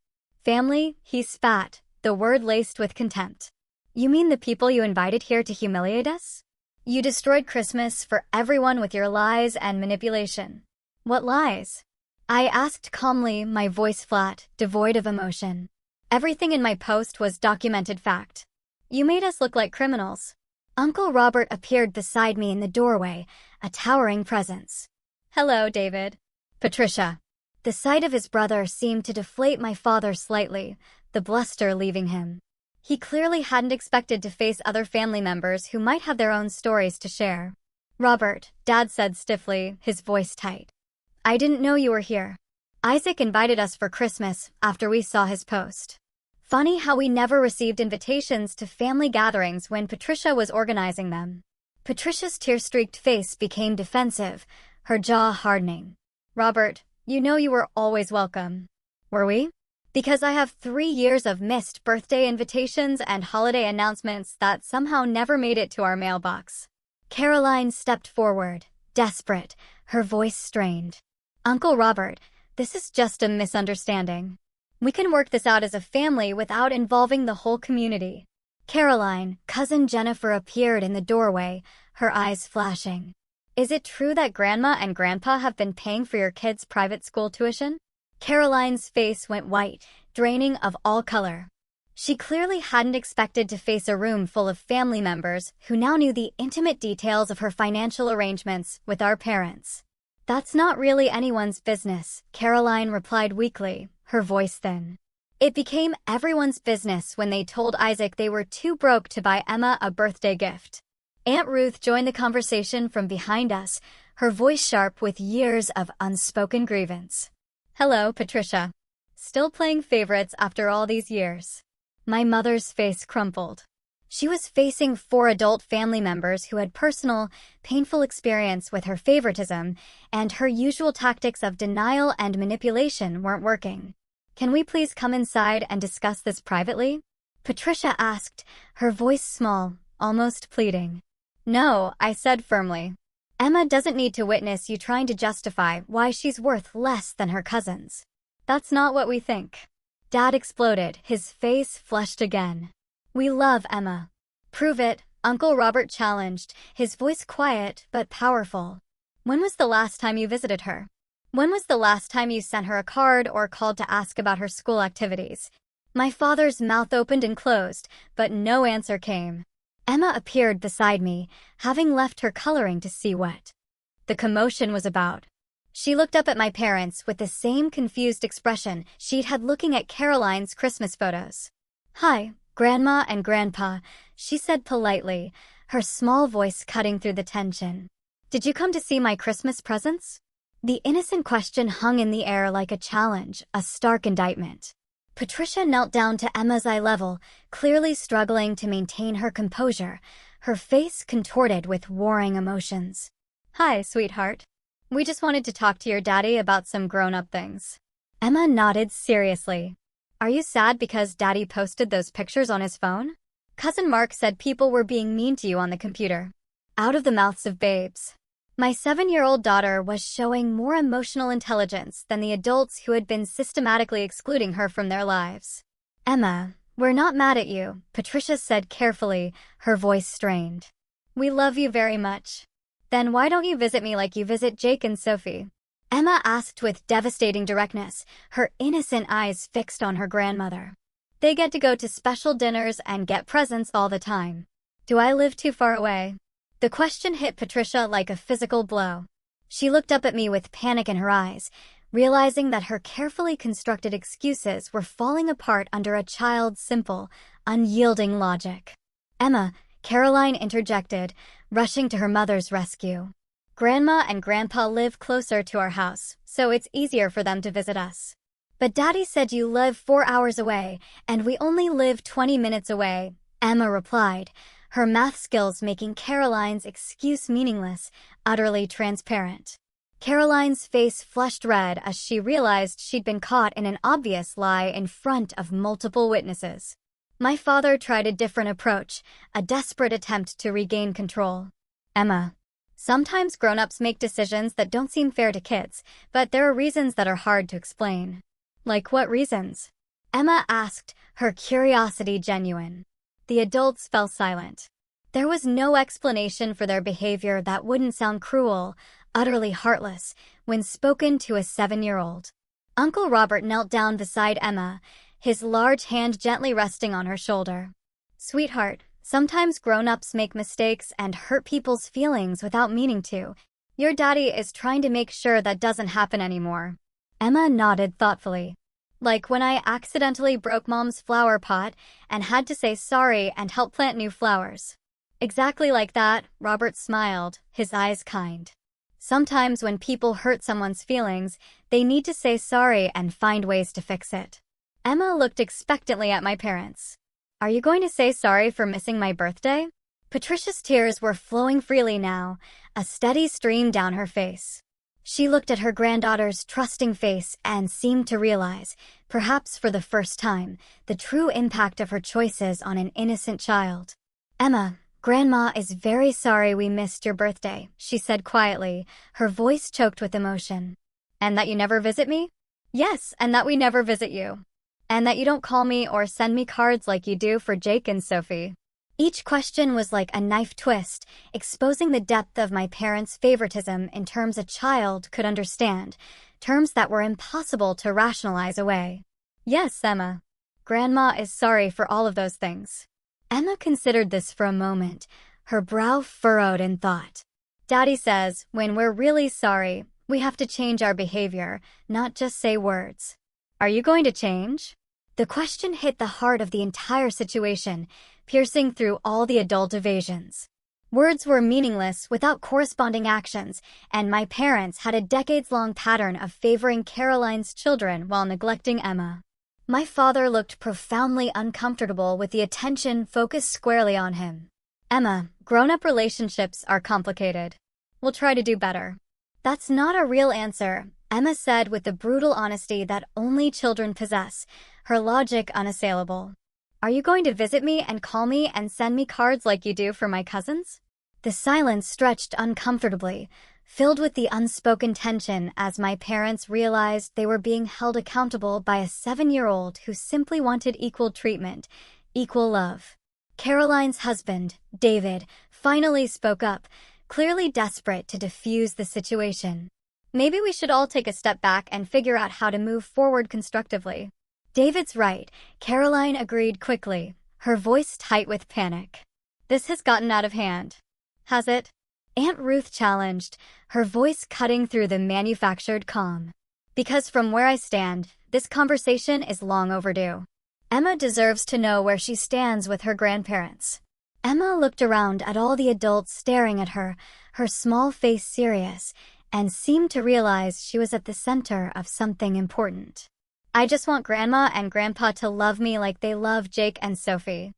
"Family?" He spat, the word laced with contempt. "You mean the people you invited here to humiliate us? You destroyed Christmas for everyone with your lies and manipulation." "What lies?" I asked calmly, my voice flat, devoid of emotion. "Everything in my post was documented fact. You made us look like criminals." Uncle Robert appeared beside me in the doorway, a towering presence. "Hello, David." "Patricia." The sight of his brother seemed to deflate my father slightly, the bluster leaving him. He clearly hadn't expected to face other family members who might have their own stories to share. "Robert," Dad said stiffly, his voice tight. "I didn't know you were here. Isaac invited us for Christmas after we saw his post. Funny how we never received invitations to family gatherings when Patricia was organizing them." Patricia's tear-streaked face became defensive, her jaw hardening. "Robert, you know you were always welcome." "Were we?" "Because I have 3 years of missed birthday invitations and holiday announcements that somehow never made it to our mailbox." Caroline stepped forward, desperate, her voice strained. "Uncle Robert, this is just a misunderstanding. We can work this out as a family without involving the whole community." Caroline, Cousin Jennifer appeared in the doorway, her eyes flashing. "Is it true that Grandma and Grandpa have been paying for your kids' private school tuition?" Caroline's face went white, draining of all color. She clearly hadn't expected to face a room full of family members who now knew the intimate details of her financial arrangements with our parents. "That's not really anyone's business," Caroline replied weakly, her voice thin. "It became everyone's business when they told Isaac they were too broke to buy Emma a birthday gift." Aunt Ruth joined the conversation from behind us, her voice sharp with years of unspoken grievance. "Hello, Patricia. Still playing favorites after all these years?" My mother's face crumpled. She was facing 4 adult family members who had personal, painful experience with her favoritism, and her usual tactics of denial and manipulation weren't working. "Can we please come inside and discuss this privately?" Patricia asked, her voice small, almost pleading. "No," I said firmly. "Emma doesn't need to witness you trying to justify why she's worth less than her cousins. That's not what we think." Dad exploded, his face flushed again. "We love Emma." "Prove it," Uncle Robert challenged, his voice quiet but powerful. "When was the last time you visited her? When was the last time you sent her a card or called to ask about her school activities?" My father's mouth opened and closed, but no answer came. Emma appeared beside me, having left her coloring to see what the commotion was about. She looked up at my parents with the same confused expression she'd had looking at Caroline's Christmas photos. "Hi, Grandma and Grandpa," she said politely, her small voice cutting through the tension. "Did you come to see my Christmas presents?" The innocent question hung in the air like a challenge, a stark indictment. Patricia knelt down to Emma's eye level, clearly struggling to maintain her composure, her face contorted with warring emotions. "Hi, sweetheart. We just wanted to talk to your daddy about some grown-up things." Emma nodded seriously. "Are you sad because Daddy posted those pictures on his phone? Cousin Mark said people were being mean to you on the computer." Out of the mouths of babes. My 7-year-old daughter was showing more emotional intelligence than the adults who had been systematically excluding her from their lives. "Emma, we're not mad at you," Patricia said carefully, her voice strained. "We love you very much." "Then why don't you visit me like you visit Jake and Sophie?" Emma asked with devastating directness, her innocent eyes fixed on her grandmother. "They get to go to special dinners and get presents all the time. Do I live too far away?" The question hit Patricia like a physical blow. She looked up at me with panic in her eyes, realizing that her carefully constructed excuses were falling apart under a child's simple, unyielding logic. "Emma," Caroline interjected, rushing to her mother's rescue. "Grandma and Grandpa live closer to our house, so it's easier for them to visit us." "But Daddy said you live 4 hours away, and we only live 20 minutes away," Emma replied, her math skills making Caroline's excuse meaningless, utterly transparent. Caroline's face flushed red as she realized she'd been caught in an obvious lie in front of multiple witnesses. My father tried a different approach, a desperate attempt to regain control. "Emma, sometimes grown-ups make decisions that don't seem fair to kids, but there are reasons that are hard to explain." "Like what reasons?" Emma asked, her curiosity genuine. The adults fell silent. There was no explanation for their behavior that wouldn't sound cruel, utterly heartless, when spoken to a 7-year-old. Uncle Robert knelt down beside Emma, his large hand gently resting on her shoulder. "Sweetheart, sometimes grown-ups make mistakes and hurt people's feelings without meaning to. Your daddy is trying to make sure that doesn't happen anymore." Emma nodded thoughtfully. "Like when I accidentally broke Mom's flower pot and had to say sorry and help plant new flowers." "Exactly like that," Robert smiled, his eyes kind. "Sometimes when people hurt someone's feelings, they need to say sorry and find ways to fix it." Emma looked expectantly at my parents. "Are you going to say sorry for missing my birthday?" Patricia's tears were flowing freely now, a steady stream down her face. She looked at her granddaughter's trusting face and seemed to realize, perhaps for the first time, the true impact of her choices on an innocent child. "Emma, Grandma is very sorry we missed your birthday," she said quietly, her voice choked with emotion. "And that you never visit me?" "Yes, and that we never visit you. And that you don't call me or send me cards like you do for Jake and Sophie." Each question was like a knife twist, exposing the depth of my parents' favoritism in terms a child could understand, terms that were impossible to rationalize away. "Yes, Emma. Grandma is sorry for all of those things." Emma considered this for a moment, her brow furrowed in thought. "Daddy says when we're really sorry, we have to change our behavior, not just say words." "Are you going to change?" The question hit the heart of the entire situation, piercing through all the adult evasions. Words were meaningless without corresponding actions, and my parents had a decades-long pattern of favoring Caroline's children while neglecting Emma. My father looked profoundly uncomfortable with the attention focused squarely on him. "Emma, grown-up relationships are complicated. We'll try to do better." "That's not a real answer," Emma said with the brutal honesty that only children possess, her logic unassailable. "Are you going to visit me and call me and send me cards like you do for my cousins?" The silence stretched uncomfortably, filled with the unspoken tension as my parents realized they were being held accountable by a 7-year-old who simply wanted equal treatment, equal love. Caroline's husband, David, finally spoke up, clearly desperate to defuse the situation. "Maybe we should all take a step back and figure out how to move forward constructively." David's right, Caroline agreed quickly, her voice tight with panic. This has gotten out of hand. Has it? Aunt Ruth challenged, her voice cutting through the manufactured calm. Because from where I stand, this conversation is long overdue. Emma deserves to know where she stands with her grandparents. Emma looked around at all the adults staring at her, her small face serious, and seemed to realize she was at the center of something important. I just want Grandma and Grandpa to love me like they love Jake and Sophie.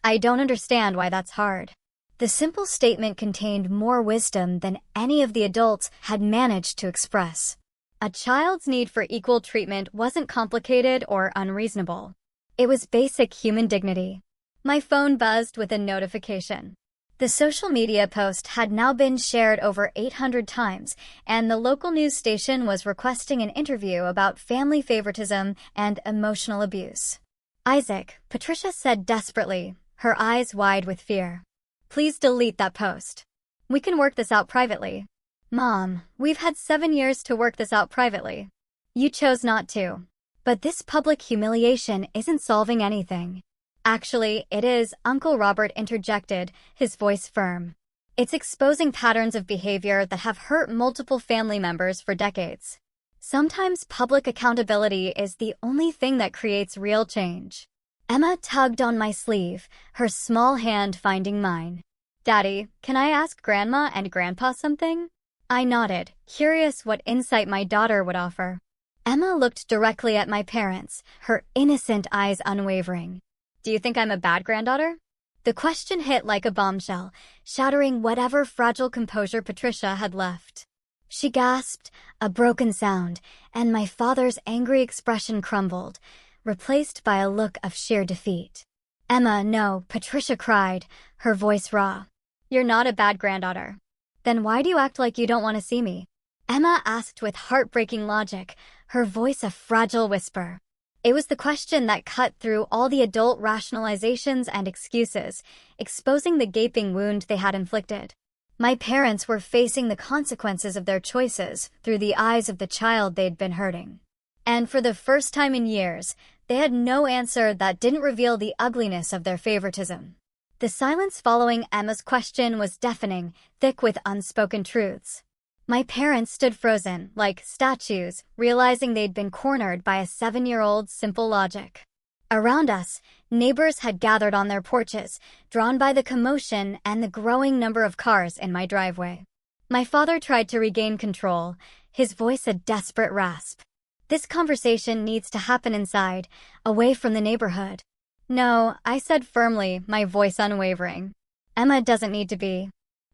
I don't understand why that's hard. The simple statement contained more wisdom than any of the adults had managed to express. A child's need for equal treatment wasn't complicated or unreasonable. It was basic human dignity. My phone buzzed with a notification. The social media post had now been shared over 800 times, and the local news station was requesting an interview about family favoritism and emotional abuse. Isaac, Patricia said desperately, her eyes wide with fear. Please delete that post. We can work this out privately. Mom, we've had 7 years to work this out privately. You chose not to. But this public humiliation isn't solving anything. Actually, it is, Uncle Robert interjected, his voice firm. It's exposing patterns of behavior that have hurt multiple family members for decades. Sometimes public accountability is the only thing that creates real change. Emma tugged on my sleeve, her small hand finding mine. Daddy, can I ask Grandma and Grandpa something? I nodded, curious what insight my daughter would offer. Emma looked directly at my parents, her innocent eyes unwavering. Do you think I'm a bad granddaughter? The question hit like a bombshell, shattering whatever fragile composure Patricia had left. She gasped, a broken sound, and my father's angry expression crumbled, replaced by a look of sheer defeat. Emma, no, Patricia cried, her voice raw. You're not a bad granddaughter. Then why do you act like you don't want to see me? Emma asked with heartbreaking logic, her voice a fragile whisper. It was the question that cut through all the adult rationalizations and excuses, exposing the gaping wound they had inflicted. My parents were facing the consequences of their choices through the eyes of the child they'd been hurting. And for the first time in years, they had no answer that didn't reveal the ugliness of their favoritism. The silence following Emma's question was deafening, thick with unspoken truths. My parents stood frozen, like statues, realizing they'd been cornered by a 7-year-old's simple logic. Around us, neighbors had gathered on their porches, drawn by the commotion and the growing number of cars in my driveway. My father tried to regain control, his voice a desperate rasp. This conversation needs to happen inside, away from the neighborhood. No, I said firmly, my voice unwavering. Emma doesn't need to be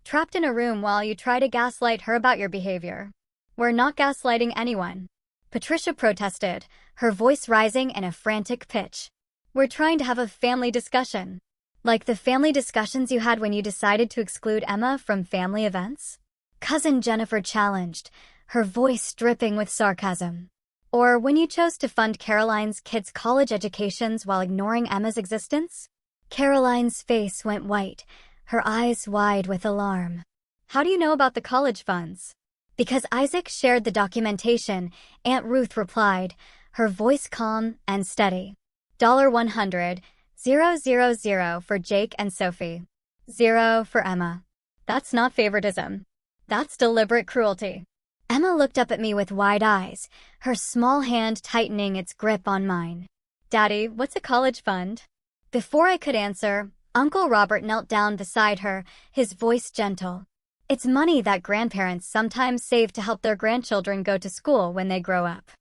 trapped in a room while you try to gaslight her about your behavior. We're not gaslighting anyone. Patricia protested, her voice rising in a frantic pitch. We're trying to have a family discussion. Like the family discussions you had when you decided to exclude Emma from family events? Cousin Jennifer challenged, her voice dripping with sarcasm. Or when you chose to fund Caroline's kids' college educations while ignoring Emma's existence? Caroline's face went white, her eyes wide with alarm. How do you know about the college funds? Because Isaac shared the documentation, Aunt Ruth replied, her voice calm and steady. $100, 000 for Jake and Sophie. 0 for Emma. That's not favoritism. That's deliberate cruelty. Emma looked up at me with wide eyes, her small hand tightening its grip on mine. Daddy, what's a college fund? Before I could answer, Uncle Robert knelt down beside her, his voice gentle. It's money that grandparents sometimes save to help their grandchildren go to school when they grow up.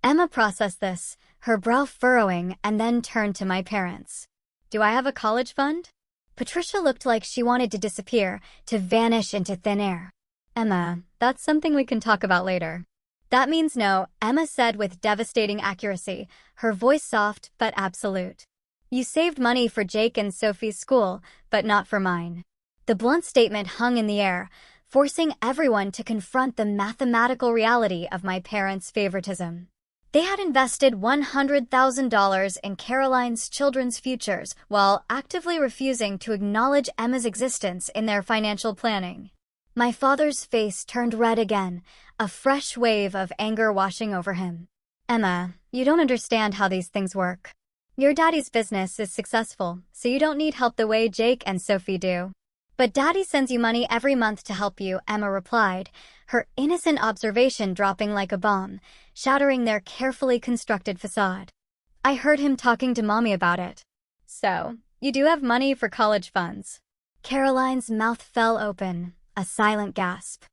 Emma processed this, her brow furrowing, and then turned to my parents. Do I have a college fund? Patricia looked like she wanted to disappear, to vanish into thin air. Emma, that's something we can talk about later. That means no, Emma said with devastating accuracy, her voice soft but absolute. You saved money for Jake and Sophie's school, but not for mine. The blunt statement hung in the air, forcing everyone to confront the mathematical reality of my parents' favoritism. They had invested $100,000 in Caroline's children's futures while actively refusing to acknowledge Emma's existence in their financial planning. My father's face turned red again, a fresh wave of anger washing over him. Emma, you don't understand how these things work. Your daddy's business is successful, so you don't need help the way Jake and Sophie do. But daddy sends you money every month to help you, Emma replied, her innocent observation dropping like a bomb, shattering their carefully constructed facade. I heard him talking to mommy about it. So, you do have money for college funds. Caroline's mouth fell open, a silent gasp.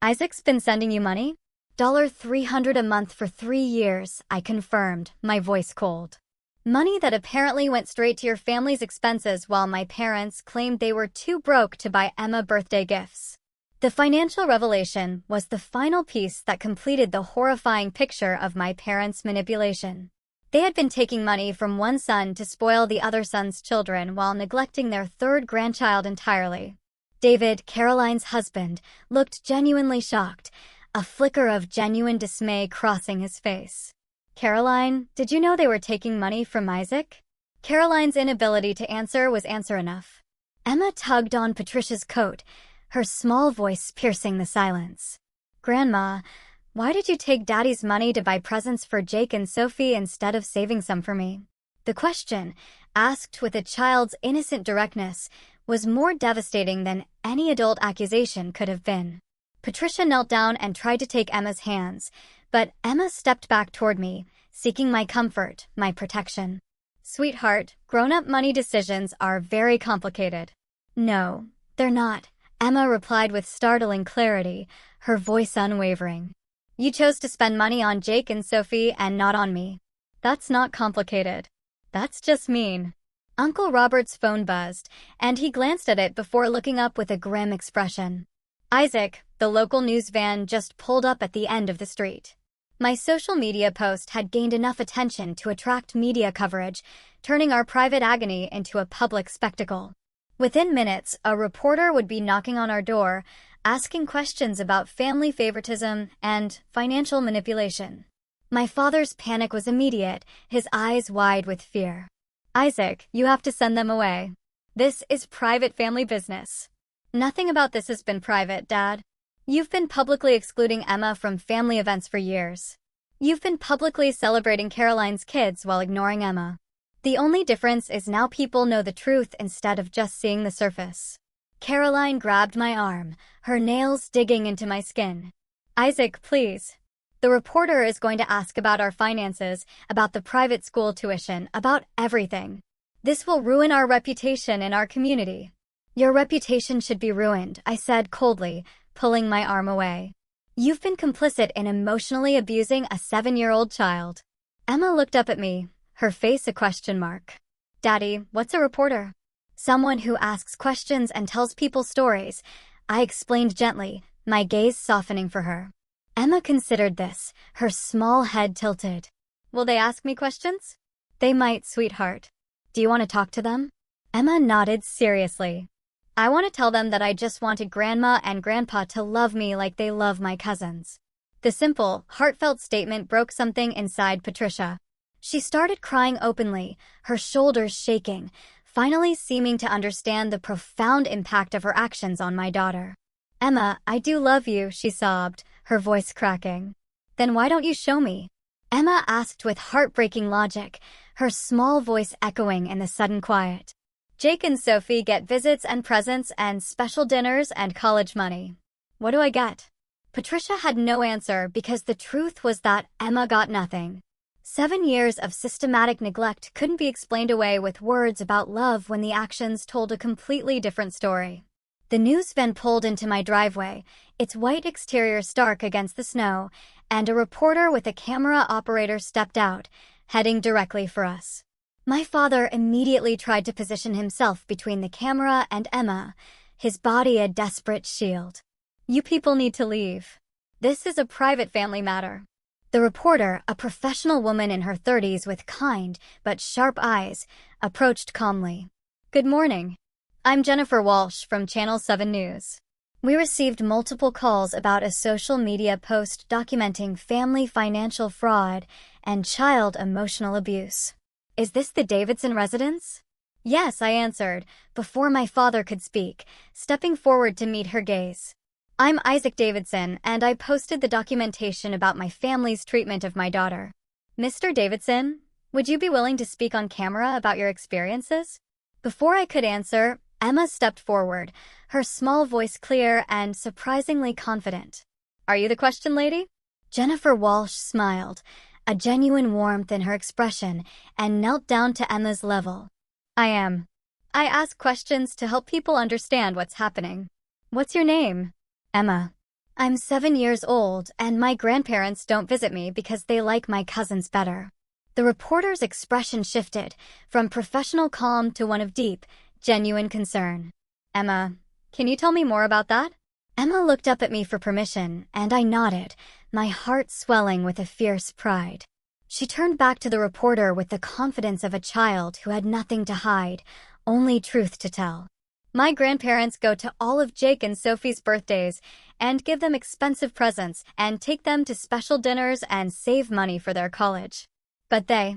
Isaac's been sending you money? $300 a month for 3 years, I confirmed, my voice cold. Money that apparently went straight to your family's expenses while my parents claimed they were too broke to buy Emma birthday gifts. The financial revelation was the final piece that completed the horrifying picture of my parents' manipulation. They had been taking money from one son to spoil the other son's children while neglecting their third grandchild entirely. David, Caroline's husband, looked genuinely shocked, a flicker of genuine dismay crossing his face. Caroline, did you know they were taking money from Isaac? Caroline's inability to answer was answer enough. Emma tugged on Patricia's coat, her small voice piercing the silence. Grandma, why did you take Daddy's money to buy presents for Jake and Sophie instead of saving some for me? The question, asked with a child's innocent directness, was more devastating than any adult accusation could have been. Patricia knelt down and tried to take Emma's hands, but Emma stepped back toward me, seeking my comfort, my protection. Sweetheart, grown-up money decisions are very complicated. No, they're not, Emma replied with startling clarity, her voice unwavering. You chose to spend money on Jake and Sophie and not on me. That's not complicated. That's just mean. Uncle Robert's phone buzzed, and he glanced at it before looking up with a grim expression. Isaac, the local news van just pulled up at the end of the street. My social media post had gained enough attention to attract media coverage, turning our private agony into a public spectacle. Within minutes, a reporter would be knocking on our door, asking questions about family favoritism and financial manipulation. My father's panic was immediate, his eyes wide with fear. Isaac, you have to send them away. This is private family business. Nothing about this has been private, Dad. You've been publicly excluding Emma from family events for years. You've been publicly celebrating Caroline's kids while ignoring Emma. The only difference is now people know the truth instead of just seeing the surface. Caroline grabbed my arm, her nails digging into my skin. Isaac, please. The reporter is going to ask about our finances, about the private school tuition, about everything. This will ruin our reputation in our community. Your reputation should be ruined, I said coldly, pulling my arm away. You've been complicit in emotionally abusing a 7-year-old child. Emma looked up at me, her face a question mark. Daddy, what's a reporter? Someone who asks questions and tells people stories, I explained gently, my gaze softening for her. Emma considered this, her small head tilted. Will they ask me questions? They might, sweetheart. Do you want to talk to them? Emma nodded seriously. I want to tell them that I just wanted Grandma and Grandpa to love me like they love my cousins. The simple, heartfelt statement broke something inside Patricia. She started crying openly, her shoulders shaking, finally seeming to understand the profound impact of her actions on my daughter. Emma, I do love you, she sobbed, her voice cracking. Then why don't you show me? Emma asked with heartbreaking logic, her small voice echoing in the sudden quiet. Jake and Sophie get visits and presents and special dinners and college money. What do I get? Patricia had no answer because the truth was that Emma got nothing. 7 years of systematic neglect couldn't be explained away with words about love when the actions told a completely different story. The news van pulled into my driveway, its white exterior stark against the snow, and a reporter with a camera operator stepped out, heading directly for us. My father immediately tried to position himself between the camera and Emma, his body a desperate shield. You people need to leave. This is a private family matter. The reporter, a professional woman in her 30s with kind but sharp eyes, approached calmly. Good morning. I'm Jennifer Walsh from Channel 7 News. We received multiple calls about a social media post documenting family financial fraud and child emotional abuse. Is this the Davidson residence? Yes, I answered, before my father could speak, stepping forward to meet her gaze. I'm Isaac Davidson, and I posted the documentation about my family's treatment of my daughter. Mr. Davidson, would you be willing to speak on camera about your experiences? Before I could answer, Emma stepped forward, her small voice clear and surprisingly confident. Are you the question lady? Jennifer Walsh smiled, a genuine warmth in her expression, and knelt down to Emma's level. I am. I ask questions to help people understand what's happening. What's your name? Emma. I'm 7 years old, and my grandparents don't visit me because they like my cousins better. The reporter's expression shifted, from professional calm to one of deep, genuine concern. Emma, can you tell me more about that? Emma looked up at me for permission, and I nodded, my heart swelling with a fierce pride. She turned back to the reporter with the confidence of a child who had nothing to hide, only truth to tell. My grandparents go to all of Jake and Sophie's birthdays and give them expensive presents and take them to special dinners and save money for their college. But they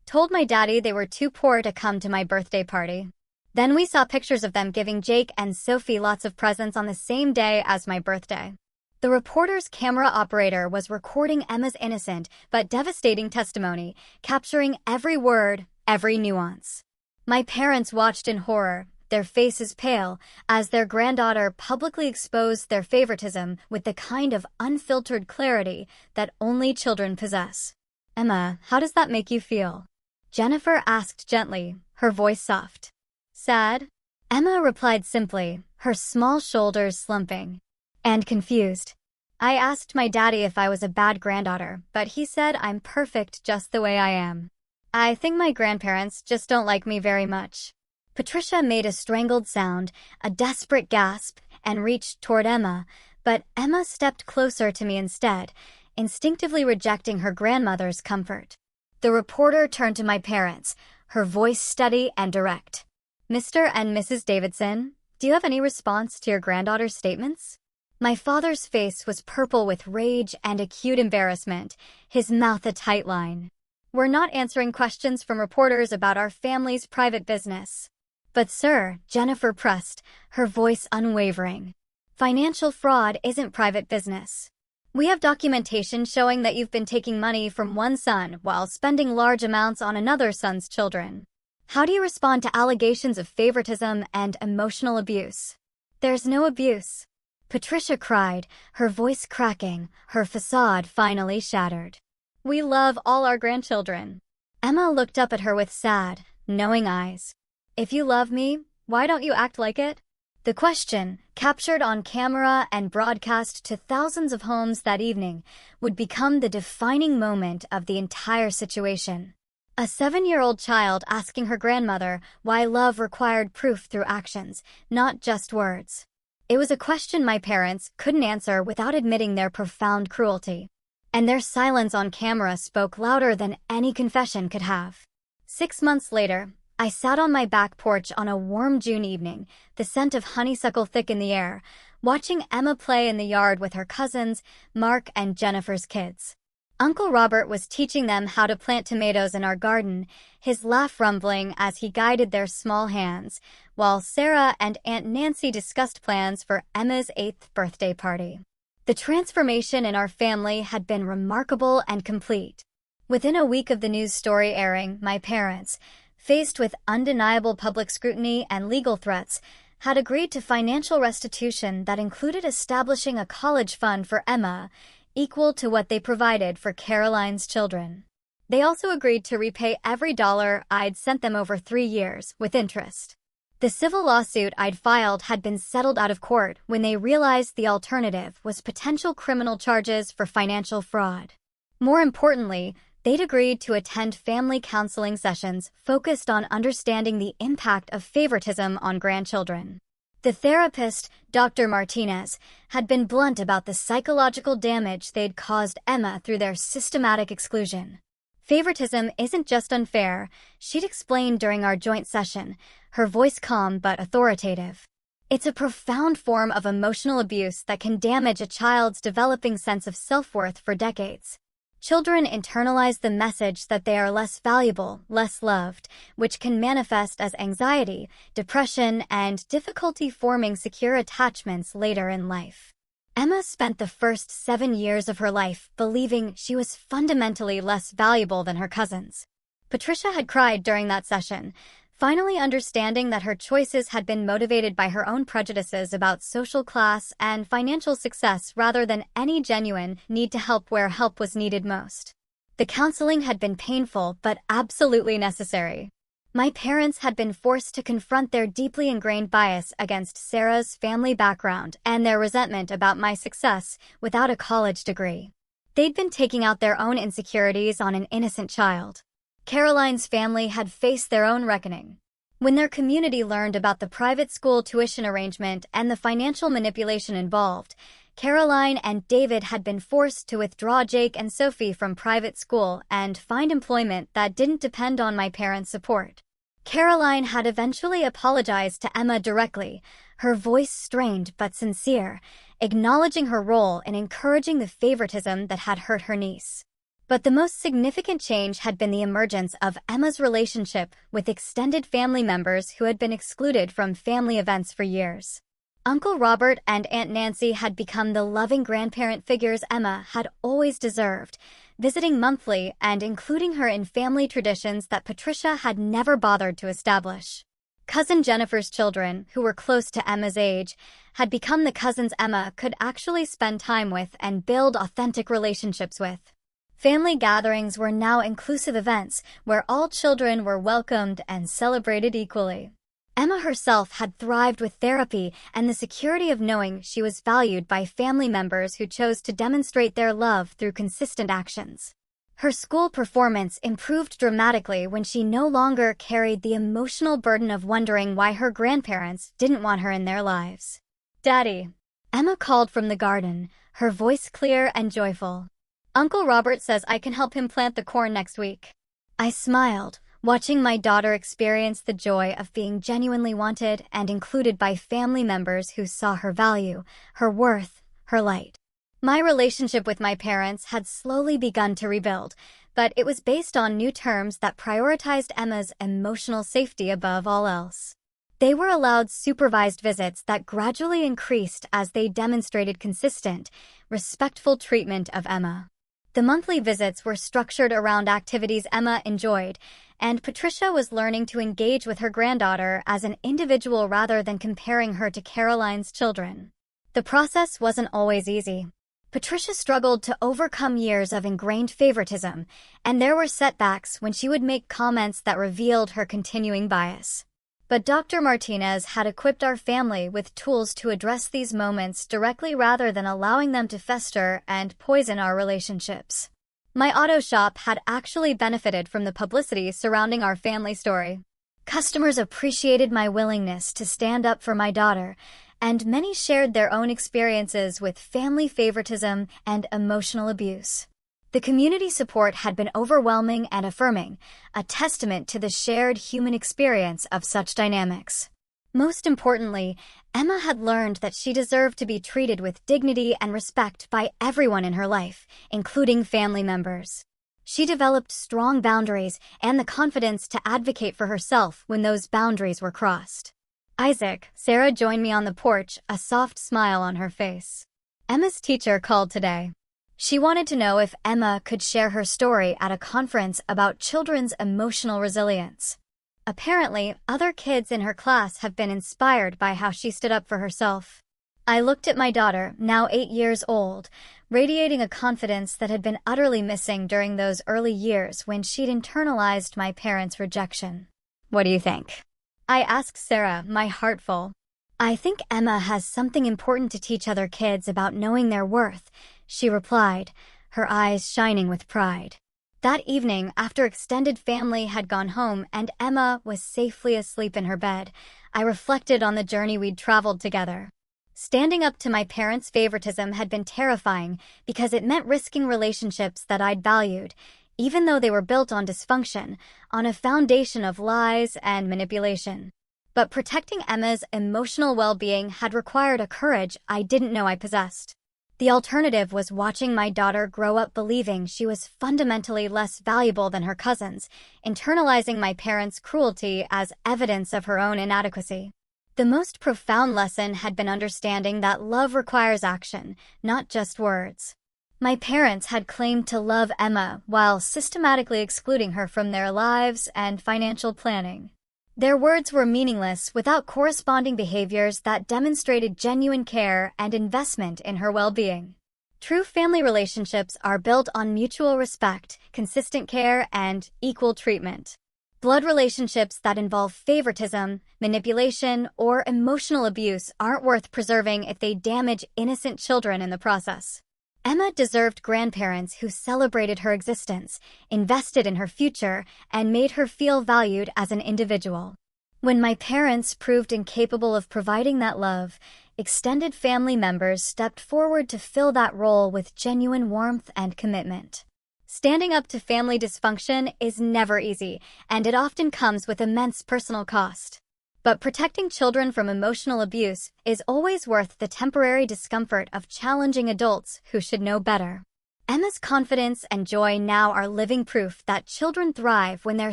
told my daddy they were too poor to come to my birthday party. Then we saw pictures of them giving Jake and Sophie lots of presents on the same day as my birthday. The reporter's camera operator was recording Emma's innocent but devastating testimony, capturing every word, every nuance. My parents watched in horror, their faces pale, as their granddaughter publicly exposed their favoritism with the kind of unfiltered clarity that only children possess. Emma, how does that make you feel? Jennifer asked gently, her voice soft. Sad? Emma replied simply, her small shoulders slumping. And confused. I asked my daddy if I was a bad granddaughter, but he said I'm perfect just the way I am. I think my grandparents just don't like me very much. Patricia made a strangled sound, a desperate gasp, and reached toward Emma, but Emma stepped closer to me instead, instinctively rejecting her grandmother's comfort. The reporter turned to my parents, her voice steady and direct. Mr. and Mrs. Davidson, do you have any response to your granddaughter's statements? My father's face was purple with rage and acute embarrassment, his mouth a tight line. We're not answering questions from reporters about our family's private business. But sir, Jennifer pressed, her voice unwavering. Financial fraud isn't private business. We have documentation showing that you've been taking money from one son while spending large amounts on another son's children. How do you respond to allegations of favoritism and emotional abuse? There's no abuse. Patricia cried, her voice cracking, her facade finally shattered. We love all our grandchildren. Emma looked up at her with sad, knowing eyes. If you love me, why don't you act like it? The question, captured on camera and broadcast to thousands of homes that evening, would become the defining moment of the entire situation. A 7-year-old child asking her grandmother why love required proof through actions, not just words. It was a question my parents couldn't answer without admitting their profound cruelty. And their silence on camera spoke louder than any confession could have. 6 months later, I sat on my back porch on a warm June evening, the scent of honeysuckle thick in the air, watching Emma play in the yard with her cousins, Mark and Jennifer's kids. Uncle Robert was teaching them how to plant tomatoes in our garden, his laugh rumbling as he guided their small hands, while Sarah and Aunt Nancy discussed plans for Emma's 8th birthday party. The transformation in our family had been remarkable and complete. Within a week of the news story airing, my parents, faced with undeniable public scrutiny and legal threats, had agreed to financial restitution that included establishing a college fund for Emma, equal to what they provided for Caroline's children. They also agreed to repay every dollar I'd sent them over 3 years, with interest. The civil lawsuit I'd filed had been settled out of court when they realized the alternative was potential criminal charges for financial fraud. More importantly, they'd agreed to attend family counseling sessions focused on understanding the impact of favoritism on grandchildren. The therapist, Dr. Martinez, had been blunt about the psychological damage they'd caused Emma through their systematic exclusion. Favoritism isn't just unfair, she'd explained during our joint session, her voice calm but authoritative. It's a profound form of emotional abuse that can damage a child's developing sense of self-worth for decades. Children internalize the message that they are less valuable, less loved, which can manifest as anxiety, depression, and difficulty forming secure attachments later in life. Emma spent the first 7 years of her life believing she was fundamentally less valuable than her cousins. Patricia had cried during that session, finally understanding that her choices had been motivated by her own prejudices about social class and financial success rather than any genuine need to help where help was needed most. The counseling had been painful but absolutely necessary. My parents had been forced to confront their deeply ingrained bias against Sarah's family background and their resentment about my success without a college degree. They'd been taking out their own insecurities on an innocent child. Caroline's family had faced their own reckoning. When their community learned about the private school tuition arrangement and the financial manipulation involved, Caroline and David had been forced to withdraw Jake and Sophie from private school and find employment that didn't depend on my parents' support. Caroline had eventually apologized to Emma directly, her voice strained but sincere, acknowledging her role in encouraging the favoritism that had hurt her niece. But the most significant change had been the emergence of Emma's relationship with extended family members who had been excluded from family events for years. Uncle Robert and Aunt Nancy had become the loving grandparent figures Emma had always deserved, visiting monthly and including her in family traditions that Patricia had never bothered to establish. Cousin Jennifer's children, who were close to Emma's age, had become the cousins Emma could actually spend time with and build authentic relationships with. Family gatherings were now inclusive events where all children were welcomed and celebrated equally. Emma herself had thrived with therapy and the security of knowing she was valued by family members who chose to demonstrate their love through consistent actions. Her school performance improved dramatically when she no longer carried the emotional burden of wondering why her grandparents didn't want her in their lives. "Daddy," Emma called from the garden, her voice clear and joyful. "Uncle Robert says I can help him plant the corn next week." I smiled, watching my daughter experience the joy of being genuinely wanted and included by family members who saw her value, her worth, her light. My relationship with my parents had slowly begun to rebuild, but it was based on new terms that prioritized Emma's emotional safety above all else. They were allowed supervised visits that gradually increased as they demonstrated consistent, respectful treatment of Emma. The monthly visits were structured around activities Emma enjoyed, and Patricia was learning to engage with her granddaughter as an individual rather than comparing her to Caroline's children. The process wasn't always easy. Patricia struggled to overcome years of ingrained favoritism, and there were setbacks when she would make comments that revealed her continuing bias. But Dr. Martinez had equipped our family with tools to address these moments directly rather than allowing them to fester and poison our relationships. My auto shop had actually benefited from the publicity surrounding our family story. Customers appreciated my willingness to stand up for my daughter, and many shared their own experiences with family favoritism and emotional abuse. The community support had been overwhelming and affirming, a testament to the shared human experience of such dynamics. Most importantly, Emma had learned that she deserved to be treated with dignity and respect by everyone in her life, including family members. She developed strong boundaries and the confidence to advocate for herself when those boundaries were crossed. "Isaac," Sarah joined me on the porch, a soft smile on her face. Emma's teacher called today. She wanted to know if Emma could share her story at a conference about children's emotional resilience. Apparently, other kids in her class have been inspired by how she stood up for herself. I looked at my daughter, now 8 years old, radiating a confidence that had been utterly missing during those early years when she'd internalized my parents' rejection. "What do you think?" I asked Sarah, my heart full. "I think Emma has something important to teach other kids about knowing their worth," she replied, her eyes shining with pride. That evening, after extended family had gone home and Emma was safely asleep in her bed, I reflected on the journey we'd traveled together. Standing up to my parents' favoritism had been terrifying because it meant risking relationships that I'd valued, even though they were built on dysfunction, on a foundation of lies and manipulation. But protecting Emma's emotional well-being had required a courage I didn't know I possessed. The alternative was watching my daughter grow up believing she was fundamentally less valuable than her cousins, internalizing my parents' cruelty as evidence of her own inadequacy. The most profound lesson had been understanding that love requires action, not just words. My parents had claimed to love Emma while systematically excluding her from their lives and financial planning. Their words were meaningless without corresponding behaviors that demonstrated genuine care and investment in her well-being. True family relationships are built on mutual respect, consistent care, and equal treatment. Blood relationships that involve favoritism, manipulation, or emotional abuse aren't worth preserving if they damage innocent children in the process. Emma deserved grandparents who celebrated her existence, invested in her future, and made her feel valued as an individual. When my parents proved incapable of providing that love, extended family members stepped forward to fill that role with genuine warmth and commitment. Standing up to family dysfunction is never easy, and it often comes with immense personal cost. But protecting children from emotional abuse is always worth the temporary discomfort of challenging adults who should know better. Emma's confidence and joy now are living proof that children thrive when they're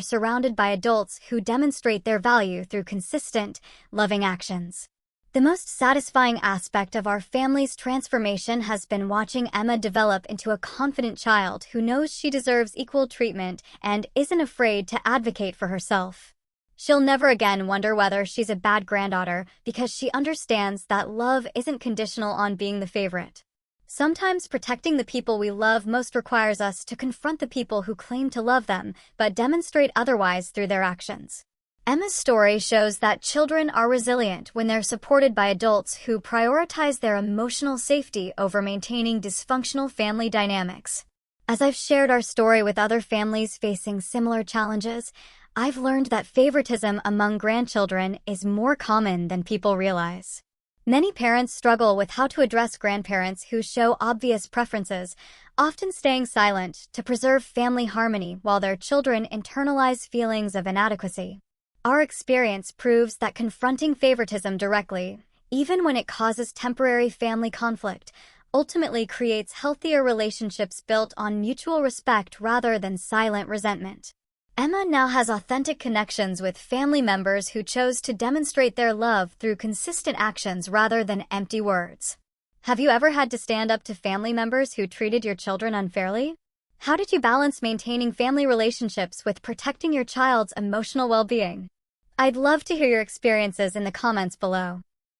surrounded by adults who demonstrate their value through consistent, loving actions. The most satisfying aspect of our family's transformation has been watching Emma develop into a confident child who knows she deserves equal treatment and isn't afraid to advocate for herself. She'll never again wonder whether she's a bad granddaughter because she understands that love isn't conditional on being the favorite. Sometimes protecting the people we love most requires us to confront the people who claim to love them but demonstrate otherwise through their actions. Emma's story shows that children are resilient when they're supported by adults who prioritize their emotional safety over maintaining dysfunctional family dynamics. As I've shared our story with other families facing similar challenges, I've learned that favoritism among grandchildren is more common than people realize. Many parents struggle with how to address grandparents who show obvious preferences, often staying silent to preserve family harmony while their children internalize feelings of inadequacy. Our experience proves that confronting favoritism directly, even when it causes temporary family conflict, ultimately creates healthier relationships built on mutual respect rather than silent resentment. Emma now has authentic connections with family members who chose to demonstrate their love through consistent actions rather than empty words. Have you ever had to stand up to family members who treated your children unfairly? How did you balance maintaining family relationships with protecting your child's emotional well-being? I'd love to hear your experiences in the comments below.